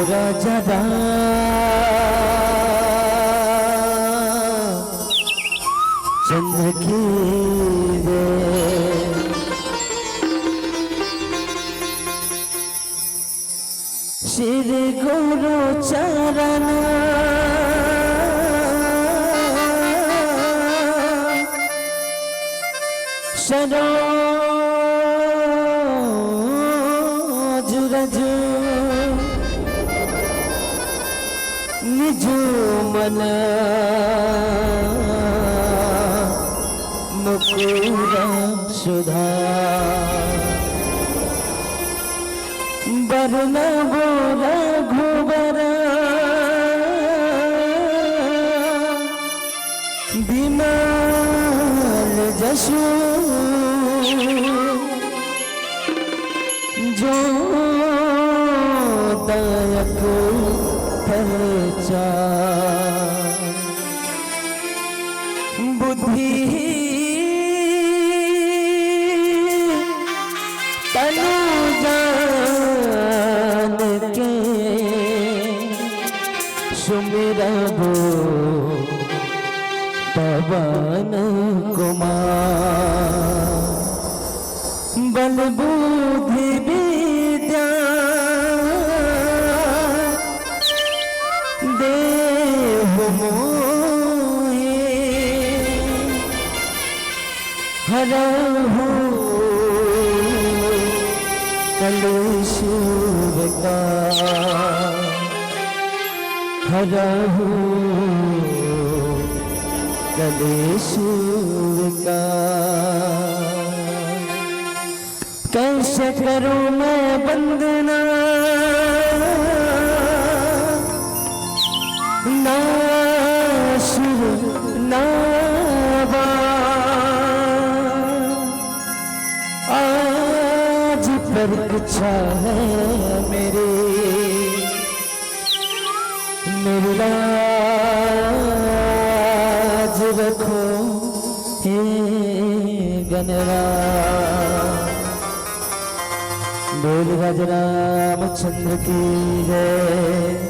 राजा चंद्र की श्री गुरु चरण सरोज रज निज मन मुकुर सुधा वर्ण रघुबर विमल जसु जो दायक प्रचार बुद्धि तनु जान के सुमिरबो पवन कुमार बल बुद्धि विद्या देव मोहे हरहु कलेश विकार हरहु कलेश विकार कैसे करूं मैं वंदना ना सुर ना आज परीक्षा है मेरी लाज रखो हे गणराज बोल राजा रामचंद्र की जय।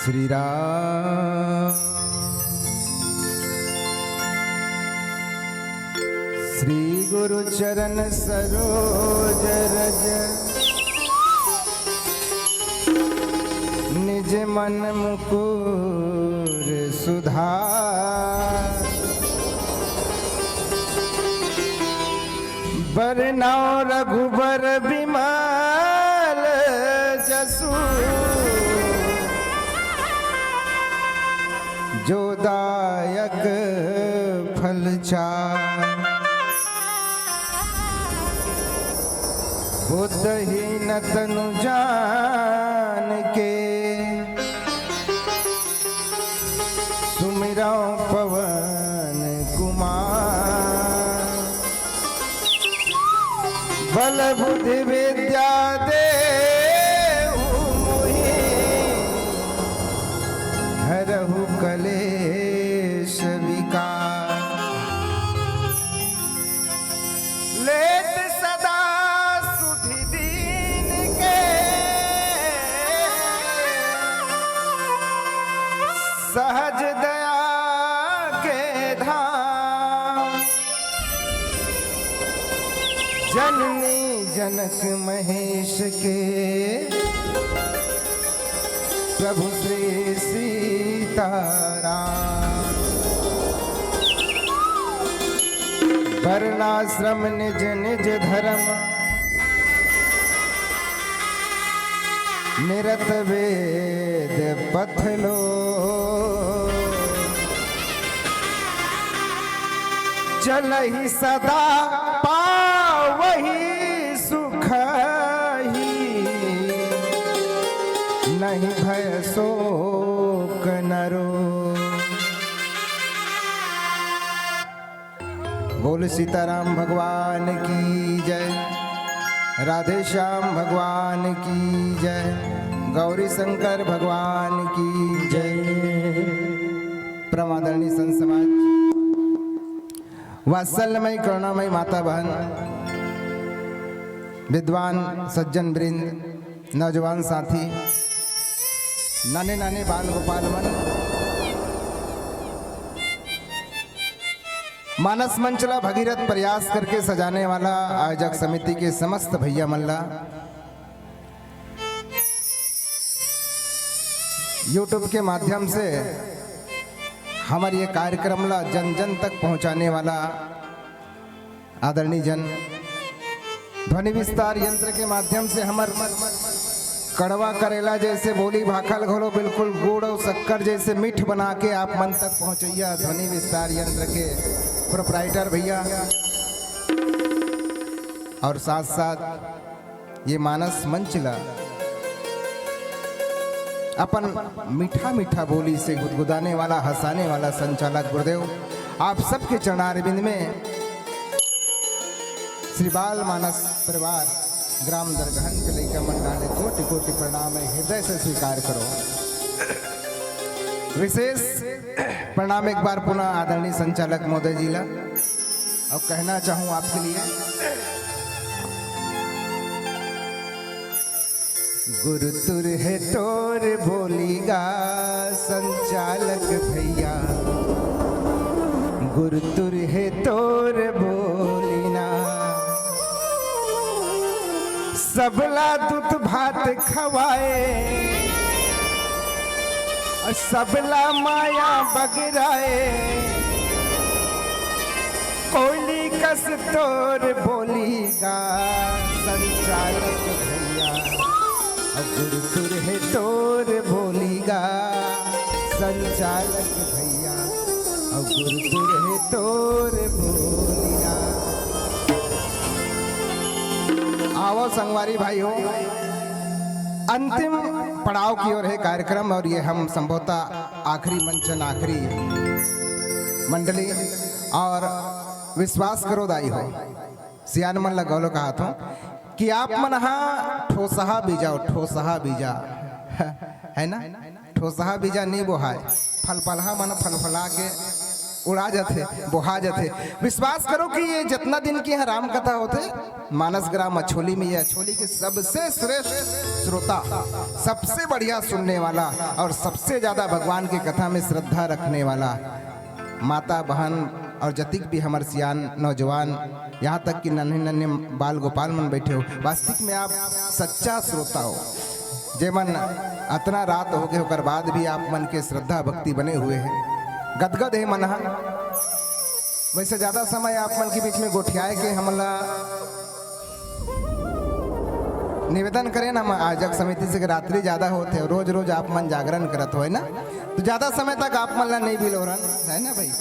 श्री राम श्री गुरु चरण सरोज रज निज मन मुकुर सुधार बरनौ रघुबर बिमल जसु जो दायक फल चार बुद्धहीन तनु जान के सुमिरौ पवन कुमार बल बुद्धि विद्या देहु मोहि हरहु कलेश विकार लेत सदा सुधि दीन के सहज दया के धाम जननी जनक महेश के प्रभु श्री सीताराम वर्णाश्रम निज निज धर्म निरत वेद पथलो चलहि सदा पावहि सुख ही नहीं भय शोक नरो। बोल सीताराम भगवान की जय, राधे श्याम भगवान की जय, गौरी शंकर भगवान की जय। परमादरणीय संत समाज, वात्सल्यमय करुणामय माता बहन, विद्वान सज्जन वृंद, नौजवान साथी, नाने नाने बाल गोपाल मन, मानस मंचला भगीरथ प्रयास करके सजाने वाला आयोजक समिति के समस्त भैया मल्ला, यूट्यूब के माध्यम से हमारे ये कार्यक्रम ला जन जन तक पहुंचाने वाला आदरणीय जन, ध्वनि विस्तार यंत्र के माध्यम से हमार कड़वा करेला जैसे बोली भाखल घोलो बिल्कुल गुड़ और शक्कर जैसे मीठ बना के आप मन तक पहुंचैया ध्वनि विस्तार यंत्र के प्रोप्राइटर भैया, और साथ साथ ये मानस मंचला अपन मीठा मीठा बोली से गुदगुदाने वाला, हंसाने वाला संचालक गुरुदेव, आप सबके चरणारविंद में श्री बाल मानस परिवार ग्राम दरगहन के लेकर मंडाले कोटि कोटि प्रणाम हृदय से स्वीकार करो। विशेष प्रणाम एक बार पुनः आदरणीय संचालक महोदय जी ला, और कहना चाहूँ आपके लिए गुरु तुर है तोर बोलीगा संचालक भैया, गुरु तुर है तोर बोलीना, सबला दूध भात खवाए और सबला माया बगराए, कोयली कस तोर बोलीगा संचालक भैया, गुरु तुर है तोर बोलीगा संचालक भैया, और गुरु तुर है तोर बोलिया। आओ संगवारी भाई हो, अंतिम पड़ाव की ओर है कार्यक्रम, और ये हम संभवतः आखिरी मंचन आखिरी मंडली, और विश्वास करो दाई हो सियान मन लगौलो कहा था कि आप मन ठोसहा बीजा, ठोसहा बीजा है ना, ठोसहा बीजा नहीं बोहाय, फल फलहा मन फल फला के उड़ा जाते बोहा जाते। विश्वास करो कि ये जितना दिन की यहाँ राम कथा होते, मानस ग्राम अछोली में, ये अछोली के सबसे श्रेष्ठ श्रोता, सबसे बढ़िया सुनने वाला और सबसे ज्यादा भगवान की कथा में श्रद्धा रखने वाला माता बहन और जतिक भी हमारे सियान नौजवान, यहाँ तक कि नन्हे नन्हे बाल गोपाल मन बैठे हो, वास्तविक में आप सच्चा श्रोता हो। जे मन अतना रात हो गए होकर बाद भी आप मन के श्रद्धा भक्ति बने हुए हैं, गदगद है मन। वैसे ज्यादा समय आप मन के बीच में गोठियाए के हमला निवेदन करें ना, हम आयोजक समिति से रात्रि ज्यादा होते हैं, रोज रोज आप मन जागरण करत हो है ना, तो ज्यादा समय तक आप मन ला नहीं भी लो है ना भाई,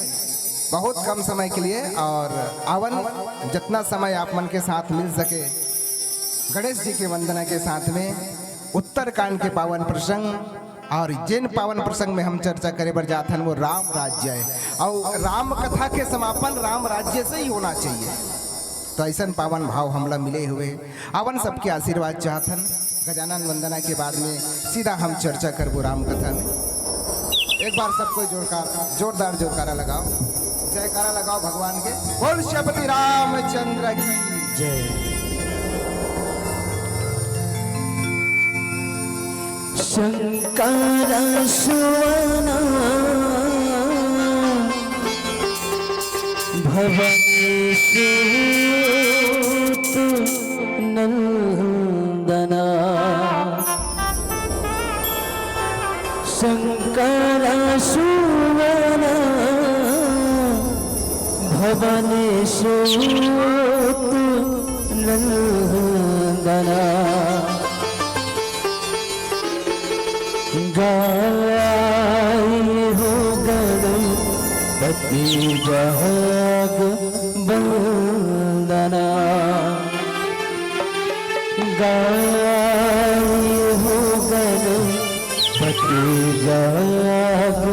बहुत कम समय के लिए। और आवन जितना समय आप मन के साथ मिल सके, गणेश जी के वंदना के साथ में उत्तरकांड के पावन प्रसंग और जिन पावन प्रसंग में हम चर्चा करे बर जात हन वो राम राज्य है और राम कथा के समापन राम राज्य से ही होना चाहिए। तो ऐसा पावन भाव हमला मिले हुए आवन सबके आशीर्वाद चाहतन। गजानन वंदना के बाद में सीधा हम चर्चा करबो राम कथा में। एक बार सबको जोरदार जोरकारा लगाओ, जयकारा लगाओ भगवान के। बोल श्रीपति रामचंद्र की जय। शंकर सुवन भवनेश नंदना, शंकर सुवन भवनेश नंदना, गाई हो गणपति जग वंदना, गाई हो गणपति जग वंदना।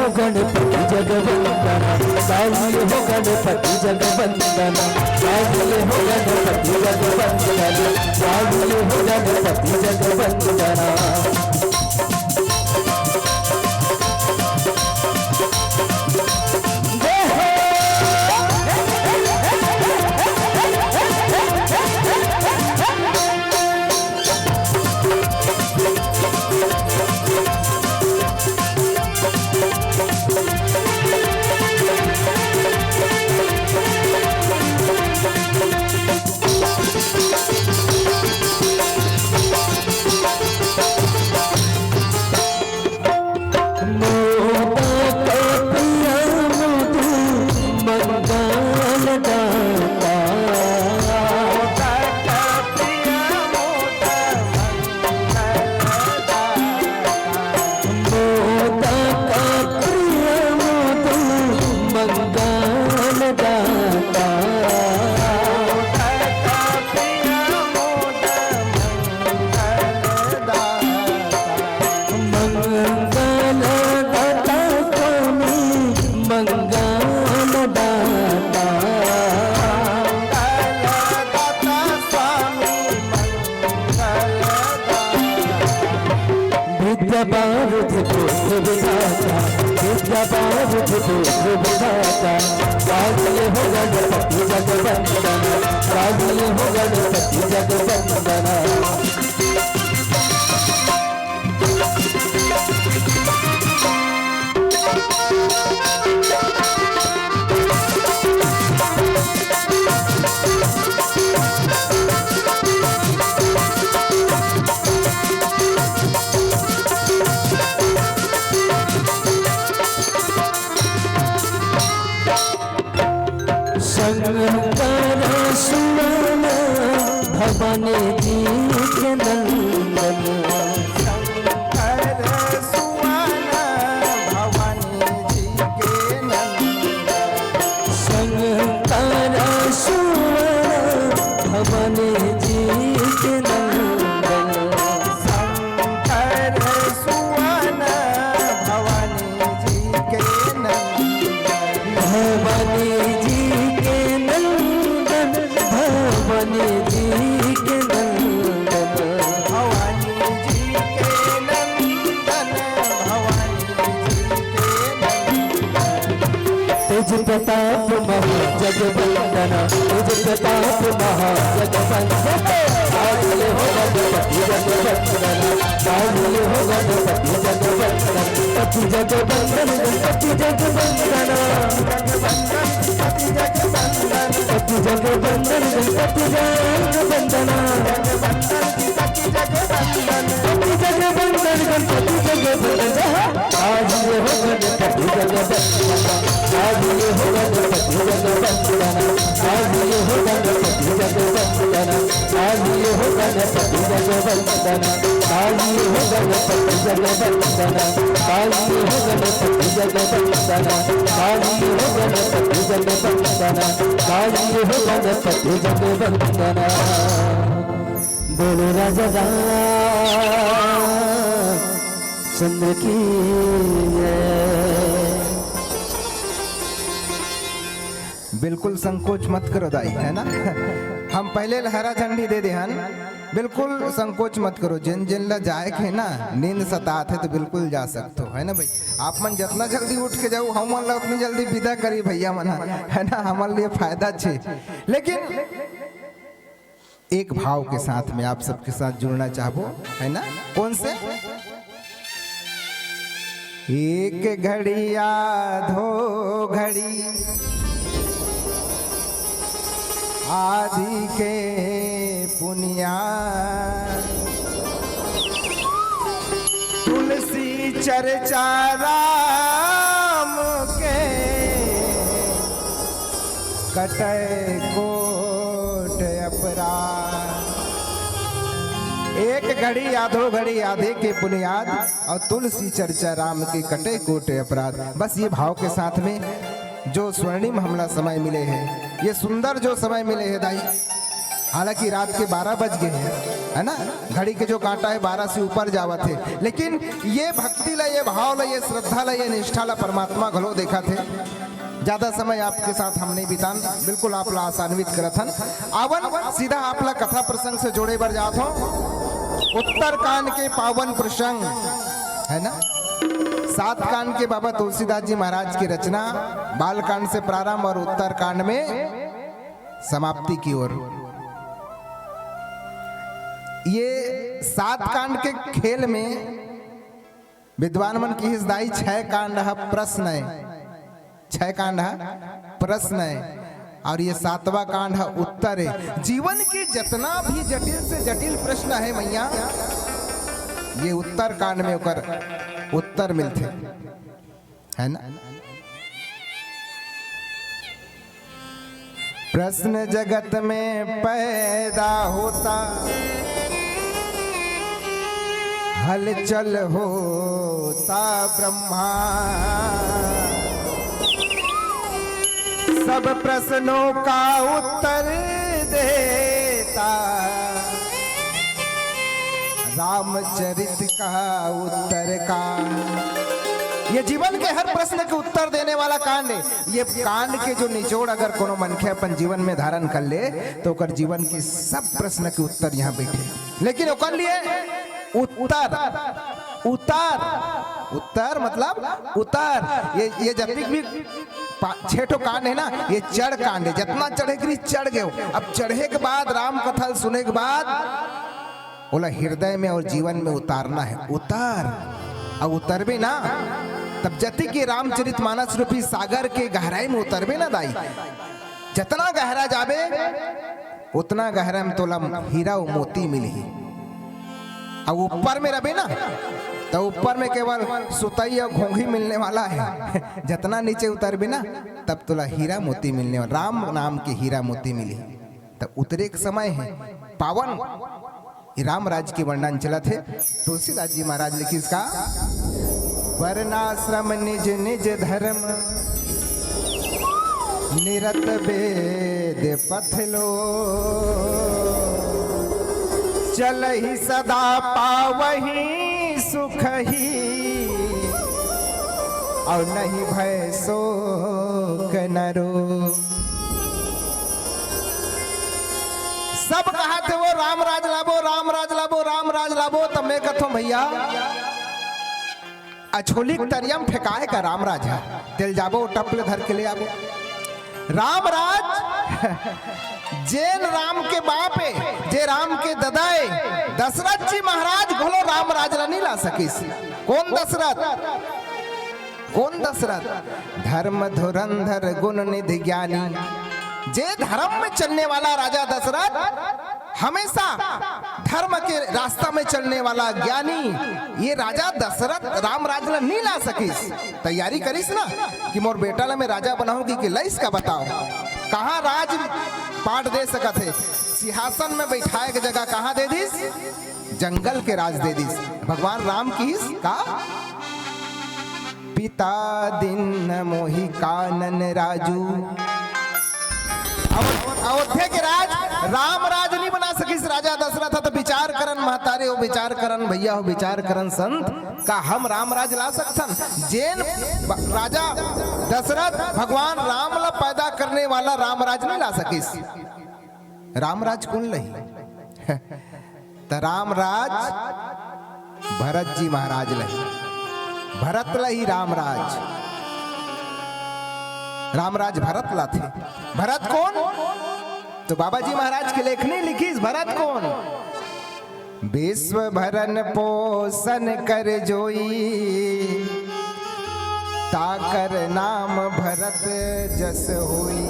गणपति जगवंदना, गाइए हो गणपति जगवंदना, गाइए हो गणपति जगवंदना, गाइए हो गणपति जगवंदना। विद्या बारूद पुत्र विधाता, विद्या बारूद पुत्र विधाता, गाइए हो गणपति जगवंदना, गाइए हो गणपति जगवंदना। शंकर सुमन भवन जी के नंदन, शंकर सुमन भवन जी के नंदन, शंकर सुमन भवन जी के नंदन, शंकर सुमन भवन जी के नंदन, भवानी जी के नंदन, भवानी जी के नंदन, भवानी जी के नंदन, भवानी जी के नंदन। तेज प्रताप महा जगवंदना, तेज प्रताप महा जगवंदना, गाइए हो गणपति जगवंदना, गाइए हो गणपति जगवंदना, पति जगवंदन गणपति जगवंदना, पति जगवंदन, पति जगवंदन गणपति जगवंदना, पति जगवंदन, पति जगवंदन गणपति जगवंदना, गाइए हो गणपति जगवंदना, गाइए हो गणपति जगवंदना, गाइए हो गणपति जगवंदना, गाइए हो गणपति जगवंदना, गाइए हो गणपति जगवंदना, गाइए हो गणपति जगवंदना, गाइए हो गणपति जगवंदना, गाइए हो गणपति जगवंदना। बोलो राजा रामचंद्र की जय। बिल्कुल संकोच मत करो दाई, है ना। हम पहले हरा झंडी दे दे हन, बिल्कुल संकोच मत करो। जिन जिन ला जाए के ना नींद सतात है तो बिल्कुल जा सकते हो, है ना भाई। आप मन जितना जल्दी उठ के जाओ, हम मन उतनी जल्दी विदा करी भैया मन, है ना, हमारे लिए फायदा छे। लेकिन एक भाव के साथ में आप सबके साथ जुड़ना चाहबो, है ना। कौन से? एक घड़ी आधो घड़ी आदि के पुनिया, तुलसी चर्चा राम के कटय कोट अपराध। एक घड़ी आधो घड़ी आधे के पुनियाद और तुलसी चर्चा राम के कटे कोट अपराध। बस ये भाव के साथ में जो स्वर्णिम हमला समय मिले हैं, ये सुंदर जो समय मिले हैं दाई, हालांकि रात के 12 बज गए हैं, है ना, घड़ी के जो कांटा है 12 से ऊपर जावत है, लेकिन ये भक्ति ला, ये भाव ला, ये श्रद्धा ला, ये निष्ठा ला परमात्मा घलो देखा थे। ज्यादा समय आपके साथ हम नहीं बितान, बिल्कुल आप ला आसान्वित करत हन। आवन सीधा आप ला कथा प्रसंग से जोड़े बर जात हो। उत्तरकांड के पावन प्रसंग, है ना, 7 कांड के बाबा तुलसीदास जी महाराज की रचना, बालकांड से प्रारंभ और उत्तरकांड में समाप्ति की ओर। ये 7 कांड के खेल में विद्वान मन की हिस्दाई 6 कांड है प्रश्न है, 6 कांड है प्रश्न है, और ये 7वां कांड है उत्तर है। जीवन के जितना भी जटिल से जटिल प्रश्न है मैया, ये उत्तर कांड में ओकर उत्तर मिलते, है ना। प्रश्न जगत में पैदा होता, हलचल होता ब्रह्मा, सब प्रश्नों का उत्तर देता रामचरित का उत्तर का। ये जीवन के हर प्रश्न के उत्तर देने वाला कांड है। ये कांड के जो निचोड़ अगर कोनो मनखे अपन जीवन में धारण कर ले तो ओकर जीवन की सब प्रश्न के उत्तर यहाँ बैठे। लेकिन ओकर लिए उत्तर उतर, उत्तर मतलब उतर। ये जतिक भी 6 ठो कांड है ना, ये चढ़ कांड है। जितना चढ़े करी चढ़ गए। अब चढ़े के बाद राम कथा सुने के बाद बोला हृदय में और जीवन में उतारना है। उतर, अब उतरबे ना तब जति के रामचरितमानस रूपी सागर के गहराई में उतरबे ना दाई। जितना गहरा जाबे उतना गहरा में तोला हीरा और मोती मिली। अब ऊपर में रहे ना तो ऊपर में केवल सुतई और घोंघी मिलने वाला है। जितना नीचे उतरबे ना तब तोला हीरा मोती मिलने वाला, राम नाम के हीरा मोती मिली। तब उतरे के समय है पावन राम राज के वर्णन चला थे। तुलसीदास जी महाराज लिखी इसका, वर्णाश्रम निज निज धर्म निरत वेद पथलो, चल ही सदा पावही सुख ही और नहीं भय शोक नरो। सब कहा थे वो राम राज लाबो, राम राज लाबो, राम राज लाबो। तब मैं कहता हूं भैया अछोलिक तरियम फेंकाए का राम राज है, तेल जाबो टपले धर के ले आबो। राम राज जैन राम के बाप है, जे राम के ददाए दशरथ जी महाराज घोलो राम राज नहीं ला सकिस। कौन दशरथ? कौन दशरथ? धर्म धुरंधर गुण निधि ज्ञानी, जे धर्म में चलने वाला राजा दशरथ, हमेशा धर्म के रास्ता में चलने वाला ज्ञानी ये राजा दशरथ राम राज नहीं ला सकिस। तैयारी करिस ना कि मोर बेटा ला मैं राजा बनाऊंगी कि लइस का बताओ। कहाँ राज पाठ दे सकत है? सिंहासन में बैठाए के जगह कहाँ दे दिस? जंगल के राज दे दिस। भगवान राम की का पिता दिन मोहि कानन राजू, अयोध्या के राज राम राज नहीं बना सकिस राजा दशरथ। तो विचार करन महतारे हो, विचार करन भैया हो, विचार करन संत का हम राम राज ला सकथन? जैन राजा दशरथ भगवान राम ला पैदा करने वाला राम राज नहीं ला सकिस। राम राज कौन लही? तो राम राज भरत जी महाराज लही, भरत लही राम राज। रामराज भरत ला थे। भरत कौन? तो बाबा जी महाराज की लेखनी लिखी, भरत कौन? विश्व भरन पोषण कर जोई, ताकर नाम भरत जस होई।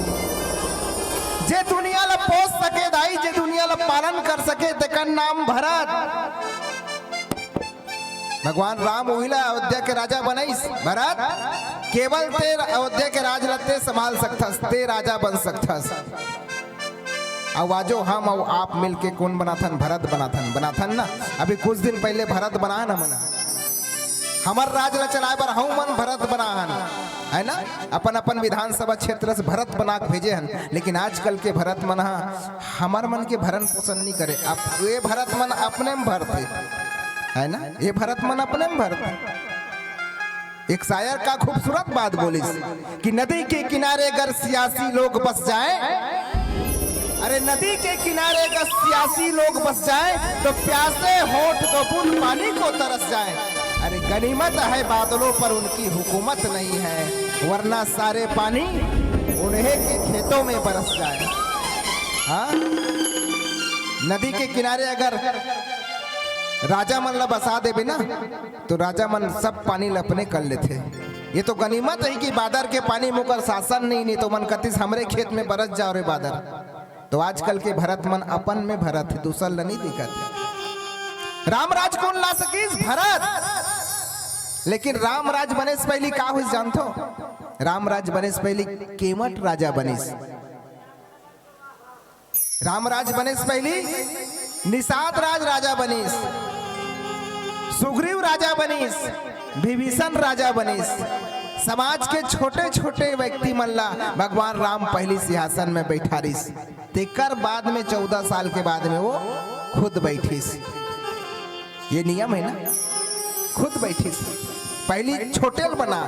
जे दुनिया ला पोष सके दाई, जे दुनिया ला पालन कर सके तेकर नाम भरत। भगवान राम ओहिला अयोध्या के राजा बनाइस। भरत केवल ते अयोध्या के राज लते संभाल सकथस, ते राजा बन सकथस। आवाजो हम और आप मिलके कौन बनाथन? भरत बनाथन ना। अभी कुछ दिन पहले भरत बना ना मना, हमर राज ला चलाए बर हूँ मन भरत बनाहन है ना। अपन अपन विधानसभा क्षेत्र से भरत बना के भेजे हन। लेकिन आजकल के भरत मन हमार मन के भरण पोषण नहीं करे। अब ये भरत मन अपने में भरते है ना, ये भरत मन अपने में भरते। एक शायर का खूबसूरत बात बोली कि नदी के किनारे अगर सियासी लोग बस जाएं, अरे नदी के किनारे अगर सियासी लोग बस जाएं तो प्यासे होठ को बूंद पानी को तरस जाएं। अरे गनीमत है बादलों पर उनकी हुकूमत नहीं है, वरना सारे पानी उन्हें के खेतों में बरस जाए। हाँ, नदी के किनारे अगर राजा मन ला बसा देबे ना तो राजा मन सब पानी लपने कर लेते। ये तो गनीमत है कि बादर के पानी मुकर शासन नहीं तो मन कतिस हमरे खेत में बरस जाओ रे बादर। तो आजकल के भरत मन अपन में भरत है, दूसर ला नहीं दिखत। रामराज कौन ला सकीस? भरत। लेकिन रामराज बने से पहले का हुई जानतो? रामराज बने से पहले केमट राजा बनिस। रामराज बने से पहले निषाद राज राजा बनिस, सुग्रीव राजा बनिस, विभीषण राजा बनिस। समाज के छोटे छोटे व्यक्ति मल्ला भगवान राम पहली सिंहासन में बैठारिस। तेकर बाद में 14 साल के बाद में वो खुद बैठिस। ये नियम है ना, खुद बैठिस। पहली छोटे बना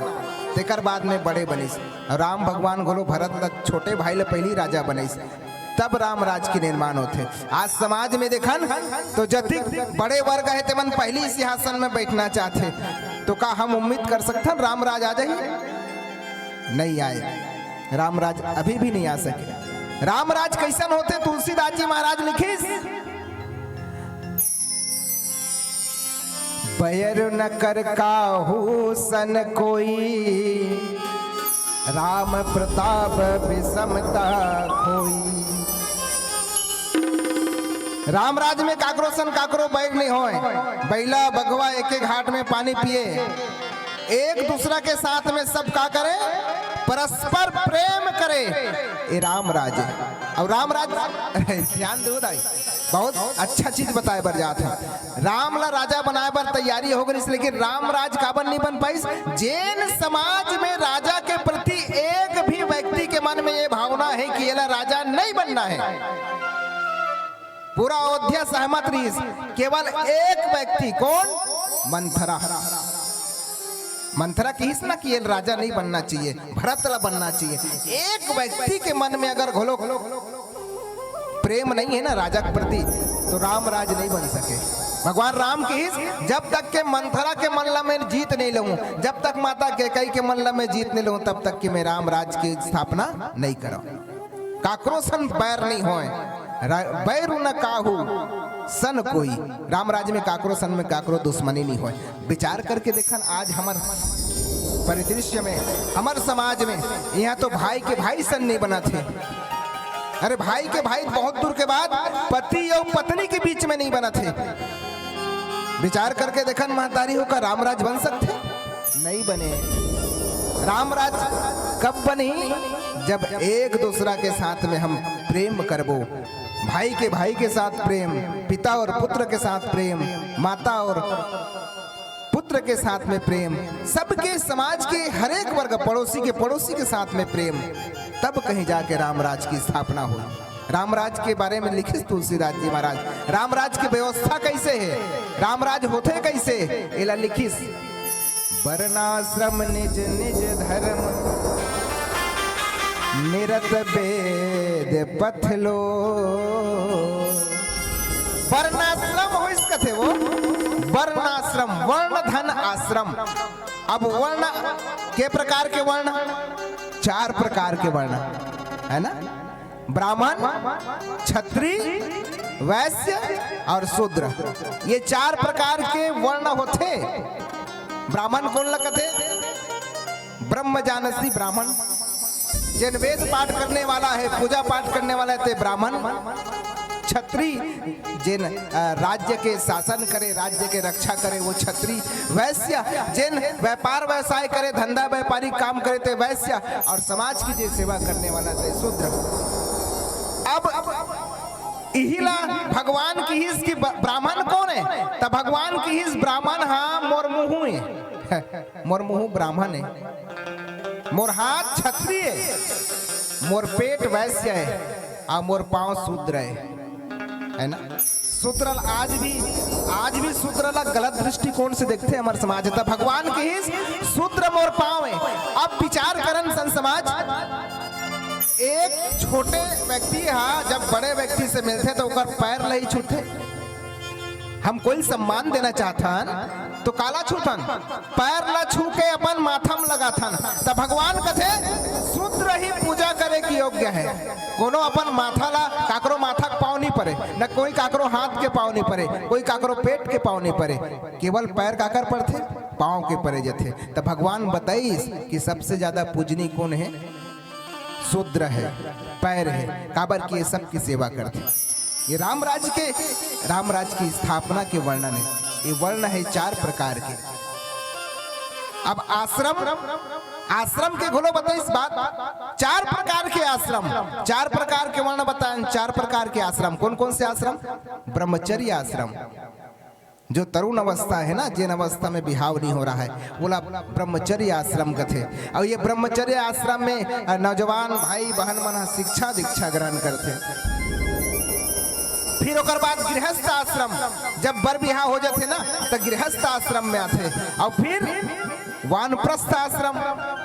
तेकर बाद में बड़े बनिस। राम भगवान गोलो भरत छोटे भाई ले पहली राजा बनिस। तब राम राज के निर्माण होते। आज समाज में देखन तो जतिक बड़े वर्ग है ते मन पहली सिंहासन में बैठना चाहते, तो का हम उम्मीद कर सकते राम राज आ जाए? नहीं आए, राम राज अभी भी नहीं आ सके। राम राज कैसन होते तुलसीदास जी महाराज लिखिस, बैर न कर काहू सन कोई, राम प्रताप विषमता खोई। राम राज में काकरो सन काकरो बैर नहीं होए, बैला बगवा एक एक घाट में पानी पिए, एक दूसरा के साथ में सब का करे, परस्पर प्रेम करे। ये राम राज है। और राम राज ध्यान दो दाई, बहुत अच्छा चीज बताए बर जात है। राम ला राजा बनाए बर तैयारी हो गई, लेकिन राम राज काबर नहीं बन पाई? जैन समाज में राजा के प्रति एक भी व्यक्ति के मन में ये भावना है कि ये राजा नहीं बनना है। पूरा अयोध्या सहमत रही, केवल एक व्यक्ति, कौन? मंथरा। मंथरा कहिस ना कि ये राजा नहीं बनना चाहिए, भरत ला बनना चाहिए। एक व्यक्ति के मन में अगर घोलो प्रेम नहीं है ना राजा के प्रति, तो राम राज नहीं बन सके। भगवान राम की जब तक के मंथरा के मन ला मैं जीत नहीं लूं, जब तक माता कैकेयी के मन ला मैं जीत नहीं लूं, तब तक कि मैं राम राज की स्थापना नहीं करूं। काकरो सन बैर नहीं होए, बैरु न काहू सन कोई। राम राज में काकरो सन में काकरो दुश्मनी नहीं होए। विचार करके देखन आज हमार परिदृश्य में, हमार समाज में, यहाँ तो भाई के भाई सन नहीं बना थे। अरे भाई के भाई बहुत दूर के बाद पति और पत्नी के बीच में नहीं बना थे। विचार करके देखन महतारी होकर रामराज बन सकते? नहीं बने। रामराज कब बनी? जब एक दूसरा के साथ में हम प्रेम करबो, भाई के साथ प्रेम, पिता और पुत्र के साथ प्रेम, माता और पुत्र के साथ में प्रेम, सबके समाज के हर एक वर्ग, पड़ोसी के साथ में प्रेम, तब कहीं जाके रामराज की स्थापना हुई। रामराज के बारे में लिखिस तुलसीदास जी महाराज, रामराज की व्यवस्था कैसे है, रामराज होते कैसे, एला लिखिस। वर्णाश्रम निज निज धर्म, निरत वेद पथलो। वर्णाश्रम हो इसका थे वो, वर्णाश्रम, वर्ण धन आश्रम। अब वर्ण के प्रकार के वर्ण, 4 प्रकार के वर्ण है ना, ब्राह्मण, क्षत्रिय, वैश्य और शूद्र। ये 4 प्रकार के वर्ण होते। ब्राह्मण कौन लगते? ब्रह्म जानसी ब्राह्मण, जिन वेद पाठ करने वाला है, पूजा पाठ करने वाला है, ब्राह्मण। क्षत्रिय जिन राज्य के शासन करे, राज्य के रक्षा करे, वो क्षत्रिय। वैश्य जिन व्यापार व्यवसाय करे, धंधा व्यापारिक काम करे, थे वैश्य। और समाज की जो सेवा करने वाला थे शूद्र। अब इहिला भगवान की हिस की ब्राह्मण कौन है? तब भगवान की हिस ब्राह्मण, हाँ मोर मुँह है, मोर मुँह ब्राह्मण है, मोर हाथ क्षत्रिय है, मोर पेट वैश्य है, और मोर पांव शूद्र है ना। शूद्र आज भी शूद्र गलत दृष्टिकोण से देखते हैं हमारे समाज। तब भगवान के ही शूद्र मोर पांव है। अब विचार करन सन समाज, एक छोटे व्यक्ति हाँ जब बड़े व्यक्ति से मिलते तो उकर पैर नहीं छूटे। हम कोई सम्मान देना चाहतन तो काला छूटन, पैर ला छू के अपन माथम लगाथन। तब भगवान कथे शूद्र ही पूजा करे की योग्य है। कोनो अपन माथा ला काकरो माथा के पाँव नहीं पड़े, न कोई काकरो हाथ के पाँव नहीं पड़े, कोई काकरो पेट के पाँव नहीं पड़े, केवल पैर काकर पड़ते, पाँव के पड़े जाते। तब भगवान बताइस कि सबसे ज्यादा पूजनी कौन है? शूद्र है, पैर है, काबर की ये सब की सेवा करते। ये रामराज की स्थापना के वर्णन है। ये वर्ण है 4 प्रकार के। अब आश्रम के घोलो बताए इस बात। 4 प्रकार के आश्रम, 4 प्रकार के वर्ण बताएं। 4 प्रकार के आश्रम कौन कौन से आश्रम? ब्रह्मचर्य आश्रम, जो तरुण अवस्था है ना, जिन अवस्था में बिहाव नहीं हो रहा है, बोला ब्रह्मचर्य आश्रम कथे। और ये ब्रह्मचर्य आश्रम में नौजवान भाई बहन मन शिक्षा दीक्षा ग्रहण करते। फिर ओकर बाद गृहस्थ आश्रम, जब बर बिहाव हो जाते ना तो गृहस्थ आश्रम में आते। और फिर वानप्रस्थ आश्रम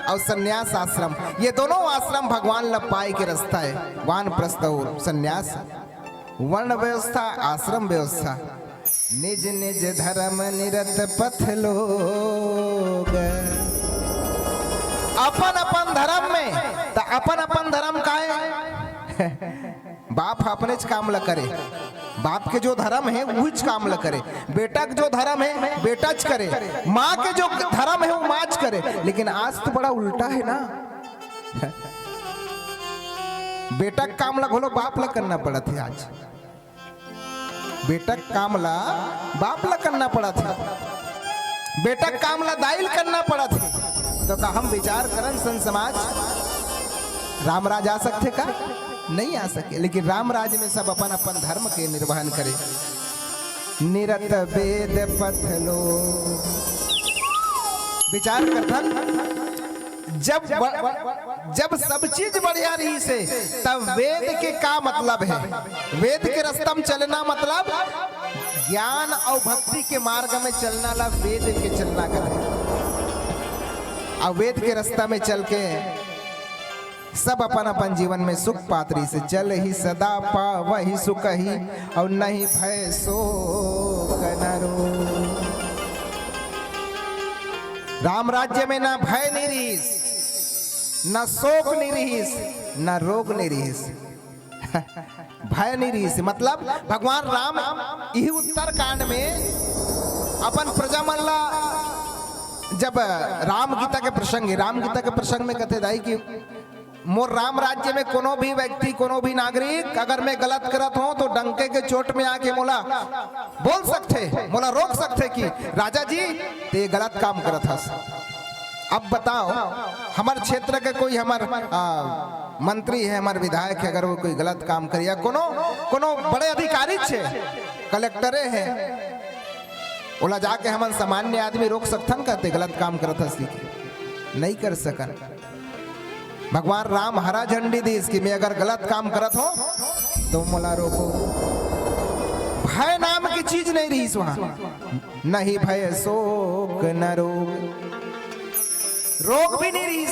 और संन्यास आश्रम, ये दोनों आश्रम भगवान लग पाए के रास्ता है। वानप्रस्थ और संन्यास, वर्ण व्यवस्था, आश्रम व्यवस्था। निज निज धर्म निरत पथ लोग, अपन अपन धर्म में तो अपन अपन धर्म का है बाप अपने काम ल करे, बाप के जो धर्म है वही काम ल करे, बेटा के जो धर्म है बेटा च करे, माँ के जो धर्म है वो माँ च करे। लेकिन आज तो बड़ा उल्टा है ना, बेटा के काम ला घोलो बाप ला करना पड़ा था। आज बेटा के काम ला बाप ला करना पड़ा था, बेटा के काम ला दाइल करना पड़ा था। तो का हम विचार करन सन समाज राम राज आ सकते का? नहीं आ सके। लेकिन राम राज में सब अपन अपन धर्म के निर्वहन करे। निरत वेद पथ लो, विचार करथन जब सब चीज बढ़िया रही से तब वेद के का मतलब है? वेद के रास्ता में चलना मतलब ज्ञान और भक्ति के मार्ग में चलना ला वेद के चलना करे। और वेद के रास्ता में चल के सब अपन अपन जीवन में सुख पात्री से चल ही सदा पा वही सुख ही और नहीं भय शोक न रोग। राम राज्य में ना भय नहीं रहीस, ना शोक नहीं रहीस, ना रोग नहीं रहीस भय नहीं रहीस मतलब भगवान राम यही उत्तर कांड में अपन प्रजा मन ला, जब राम गीता के प्रसंग है, राम गीता के प्रसंग में कहते दाई कि मोर राम राज्य में कोनो भी व्यक्ति कोनो भी नागरिक अगर मैं गलत करत हूं तो डंके के चोट में आके मोला बोल सकते, मोला रोक सकते कि राजा जी ते गलत काम करत हस। अब बताओ हमार क्षेत्र के कोई हमार मंत्री है, हमार विधायक है, अगर वो कोई गलत काम करे या कोनो कोनो बड़े अधिकारी छे, कलेक्टरे है, ओला जाके हमन सामान्य आदमी रोक सकथन कहते गलत काम करत हस? नहीं कर सकन। भगवान राम हरा झंडी दी इसकी, मैं अगर गलत काम करत हो तो मोला रोको। भय नाम की चीज नहीं रही वहां, नहीं भय शोक न रोग, रोग भी नहीं रही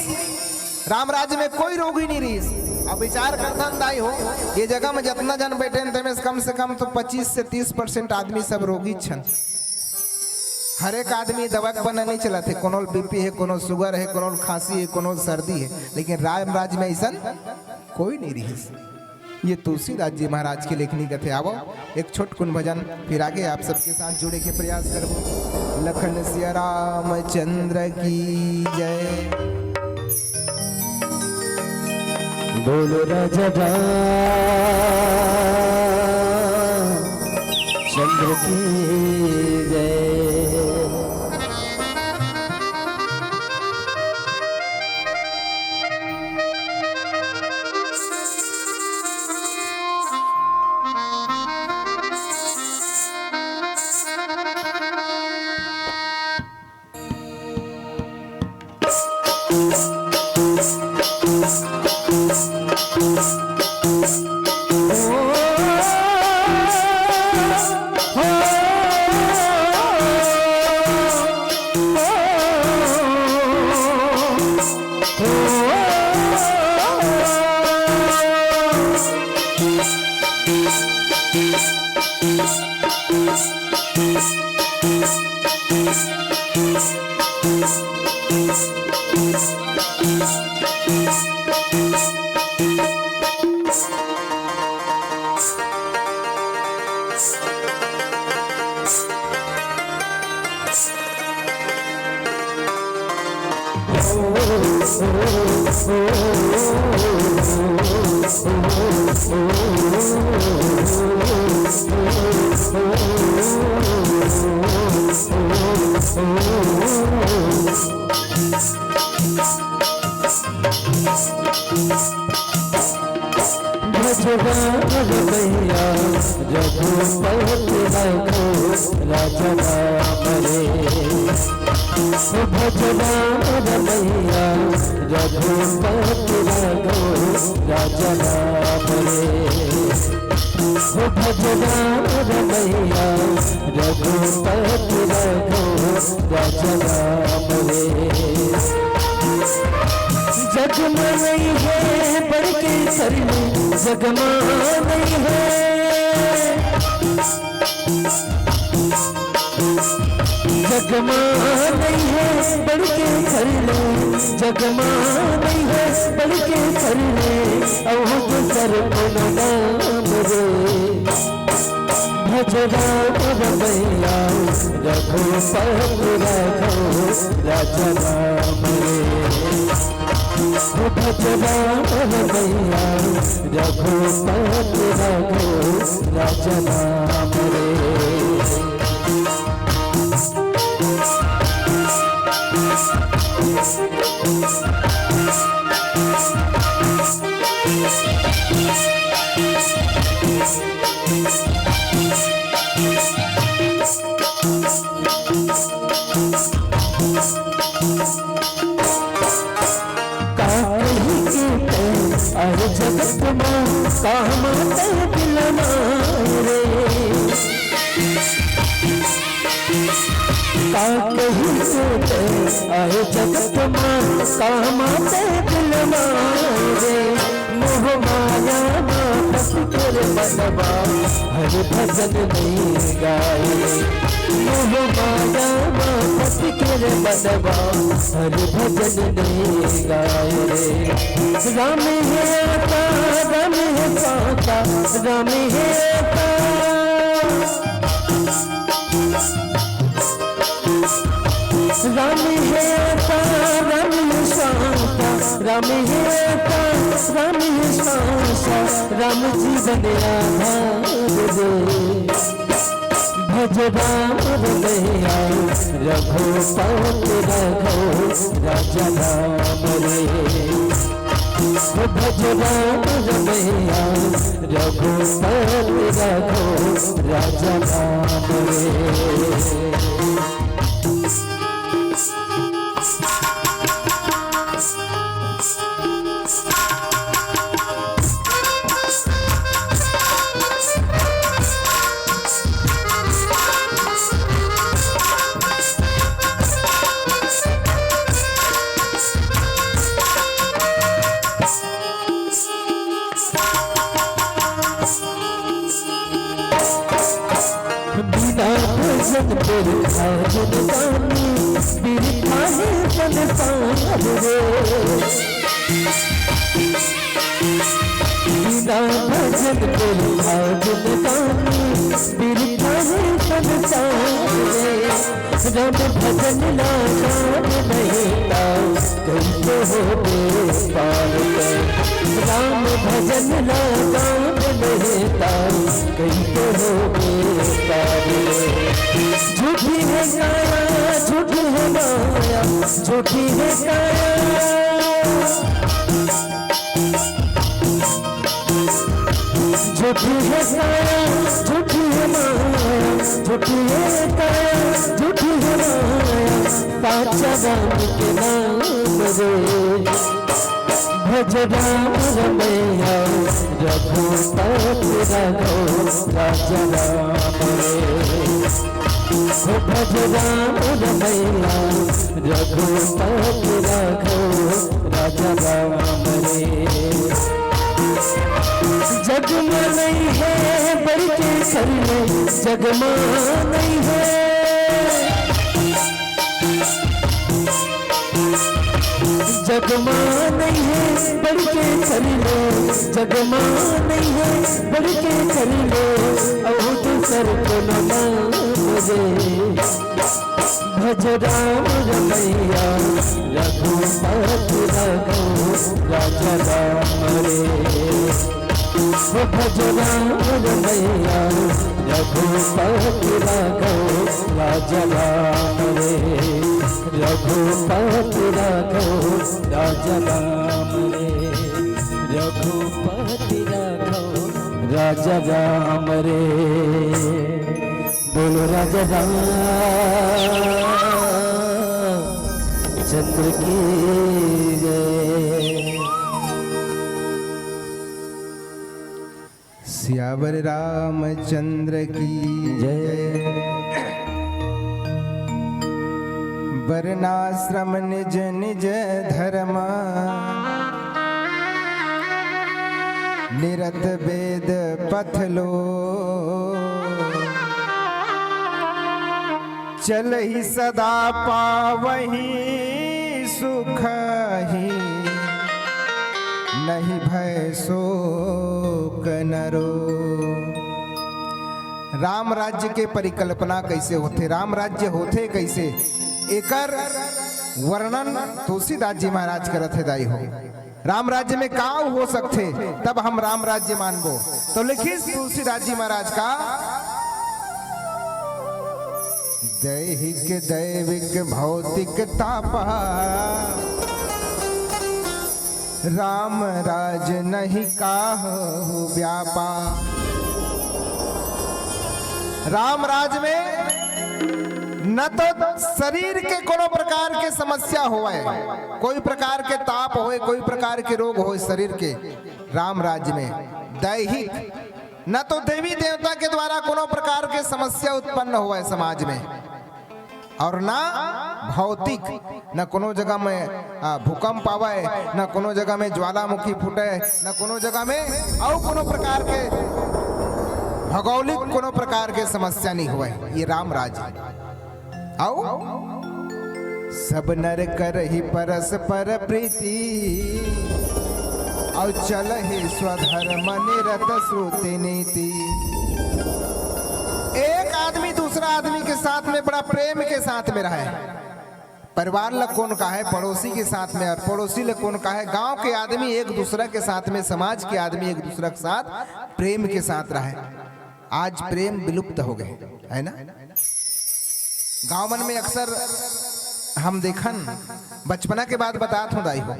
राम राज्य में, कोई रोग ही नहीं रही। अब विचार करता दाई हो ये जगह में जितना जन बैठे हैं कम से कम तो 25 से 30% आदमी सब रोगी छन। हर एक आदमी दवा के बना नहीं चला थे, कोनो बीपी है, कोनो शुगर है, कोनो खांसी है, कोनो सर्दी है। लेकिन राम राज्य में ऐसा कोई नहीं रही। ये तुलसीदास जी महाराज की लेखनी कथे। आवो एक छोटकुन भजन, फिर आगे आप सबके साथ जुड़े के प्रयास करबो। लखन सिया रामचंद्र की जय। बोलो राजा चंद्र की जय। भैया रघुपति राजा राम रे, भजना रमैया रघुपति राजा राम रे। हो भजराम रमैया रघुपति राघव राजा राम रे। जगमा नहीं है बढ़ के कर ले, जगमा नहीं है, जगमा नहीं है बढ़ के कर ले, जगमा नहीं है बढ़ के कर ले, अवध सर को नाम रे। भजराम रमैया रघुपति राघव राजा राम रे। भजराम रमैया रघुपति राघव राजा राम रे। अरे जगत में काम दिलना रे, कहीं सोते अरे जगत में काम दिलना रे। मोह माया फंस कर बनवा हर भजन नहीं गाए, मोह माया फंस कर बनवा हर भजन नहीं गाए रे। राम है आता राम है पाता, राम है आता राम है आता राम है शांता, राम है आता राम है शांता, राम जीवन आधार रे। भजराम रमैया रघुपति राघव राजा राम रे। भजराम रमैया रघुपति राघव राजा राम रे। बिना भजन पर भजन गानी बिरथा है संसार रे। बिना भजन पर भजन गानी बिरथा है संसार रे। राम भजन ना गान नहीं ताऊ कैसे हो बेपार रे। राम भजन ना गान नहीं ताऊ कैसे हो बेपार रे। झूठी है काया झूठी है माया, झूठी है काया झूठी है काया झूठी है माया, झूठी है काया झूठी है माया, पाचा राम के नाम रे। भजराम रमैया रघुपति राघव राजा राम रे। भजराम रमैया रघुपति राघव राजा राम रे। जगमा नहीं है बढ़ के कर ले, जगमा नहीं है, जगमा नहीं है बढ़ के कर ले, जगमा नहीं है बढ़ के कर ले, अवध सर को नाम रे। भजराम रमैया रघुपति राघव राजा राम रे। भजराम रमैया रघुपति राघव राजा राम रे। रघुपति राघव राजा राम रे। रघुपति राघव राजा राम रे। बोलो राजा राम चंद्र की जय। सियावर रामचंद्र की जय। वर्णाश्रम निज निज धर्म, निरत वेद पथ लो। चल ही सदा पावही सुख ही, नहीं भय शोक नरो। राम राज्य के परिकल्पना कैसे होते, राम राज्य होते कैसे, एकर वर्णन तुलसीदास जी महाराज करत है दाई हो। राम राज्य में का हो सकते तब हम राम राज्य मानबो। तो लिखिस तुलसीदास जी महाराज का, दैहिक दैविक भौतिक तापा, राम राज नहीं काहू व्यापा। राम राज में न तो शरीर के कोनो प्रकार के समस्या होए, कोई प्रकार के ताप होए, कोई प्रकार के रोग होए शरीर के। राम राज्य में दैहिक न तो देवी देवता के द्वारा कोनो प्रकार के समस्या उत्पन्न हुआ है समाज में, और ना भौतिक, न कोनो जगह में भूकंप आवे, न कोनो जगह में ज्वालामुखी फूटे, न कोनो जगह में और कोनो प्रकार के भौगोलिक कोनो प्रकार के समस्या नहीं हुए। ये राम राज्य। आओ सब नर कर ही परस्पर प्रीति, और चल ही स्वधर्म निरत श्रुति नीति। एक आदमी दूसरा आदमी के साथ में बड़ा प्रेम के साथ में रहे। परिवार ल कौन का है, पड़ोसी के साथ में, और पड़ोसी ल कौन का है, गांव के आदमी एक दूसरा के साथ में, समाज के आदमी एक दूसरा के साथ प्रेम के साथ रहे। आज प्रेम विलुप्त हो गए है ना। गांव मन में अक्सर हम देखन, बचपना के बाद बतात हूँ दाई हो,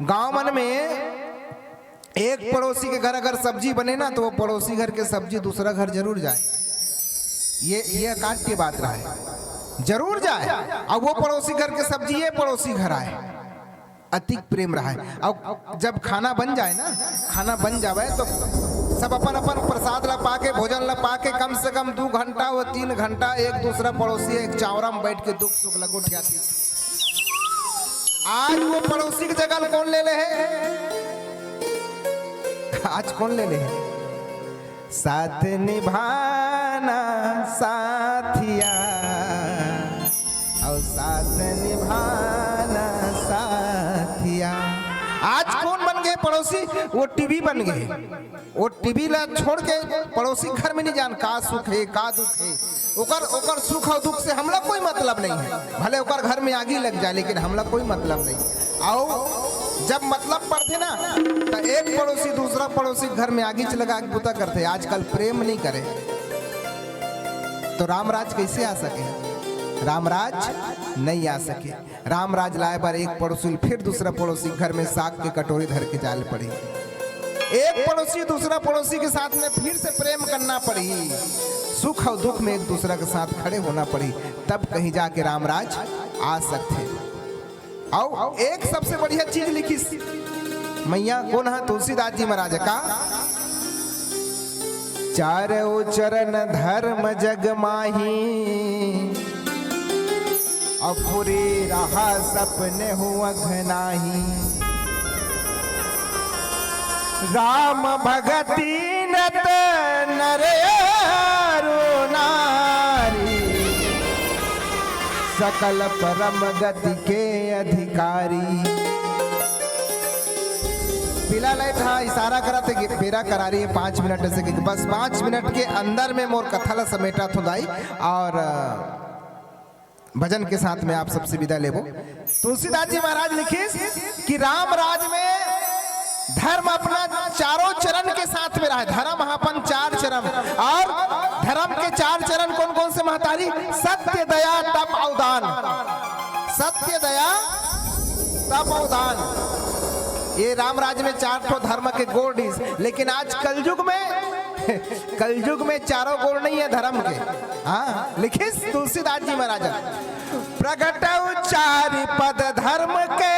गांव मन में एक पड़ोसी के घर अगर सब्जी बने ना तो वो पड़ोसी घर के सब्जी दूसरा घर जरूर जाए। ये काट की बात रहा है, जरूर जाए। और वो पड़ोसी घर के सब्जी ये पड़ोसी घर आए, अतिक प्रेम रहा है। और जब खाना बन जाए ना, खाना बन जावे तो सब अपन अपन प्रसाद ला पाके, भोजन ला पाके, कम से कम 2 घंटा व 3 घंटा एक दूसरा पड़ोसी एक चावरा में बैठ के दुख सुख लगो उठियाती। आज वो पड़ोसी की जगह कौन ले है, आज कौन ले है, साथ निभाना साथिया, और साथ निभाना साथिया। आज कौन बन गए पड़ोसी, वो टीवी बन गए। वो टीवी ला छोड़ के पड़ोसी घर में नहीं जान का सुख है का दुख है। ओकर सुख और दुख से हमला कोई मतलब नहीं है। भले ओकर घर में आगी लग जाए लेकिन हमला कोई मतलब नहीं। आओ जब मतलब पड़ते ना तो एक पड़ोसी दूसरा पड़ोसी घर में आगी लगा के बुता करते। आजकल प्रेम नहीं करे तो रामराज कैसे आ सके, रामराज नहीं आ सके। रामराज लाए पर एक पड़ोसी फिर दूसरा पड़ोसी घर में साग की कटोरी धर के जाल पड़ी। एक पड़ोसी दूसरा पड़ोसी के साथ में फिर से प्रेम करना पड़ी, सुख और दुख में एक दूसरा के साथ खड़े होना पड़ी, तब कहीं जाके रामराज आ सकते। आओ एक सबसे बढ़िया चीज लिखी मैया कौन है, तुलसीदास जी महाराज का, चारों चरण धर्म जग माही, अपुरी रहा सपने हुआ घनाही, राम भगति नत नरे नारी, सकल परम गति के अधिकारी। पिला लाइट हाँ इशारा करा थे कि पेरा करा रही है 5 मिनट से, कि बस 5 मिनट के अंदर में मोर कथा ला समेटा थुदाई और भजन के साथ में आप सबसे विदा लेबो। तुलसीदास जी महाराज लिखे कि राम राज में धर्म अपना चारों चरण के साथ में रहा है। धर्म अपन 4 चरण, और धर्म के 4 चरण कौन कौन से महतारी, सत्य दया तप अवदान, सत्य दया तप अवदान। ये रामराज में 4 ठो धर्म के गोड़। लेकिन आज कलयुग में चारों गोड़ नहीं है धर्म के। हाँ लिखिस तुलसीदास जी महाराज, प्रगट 4 पद धर्म के,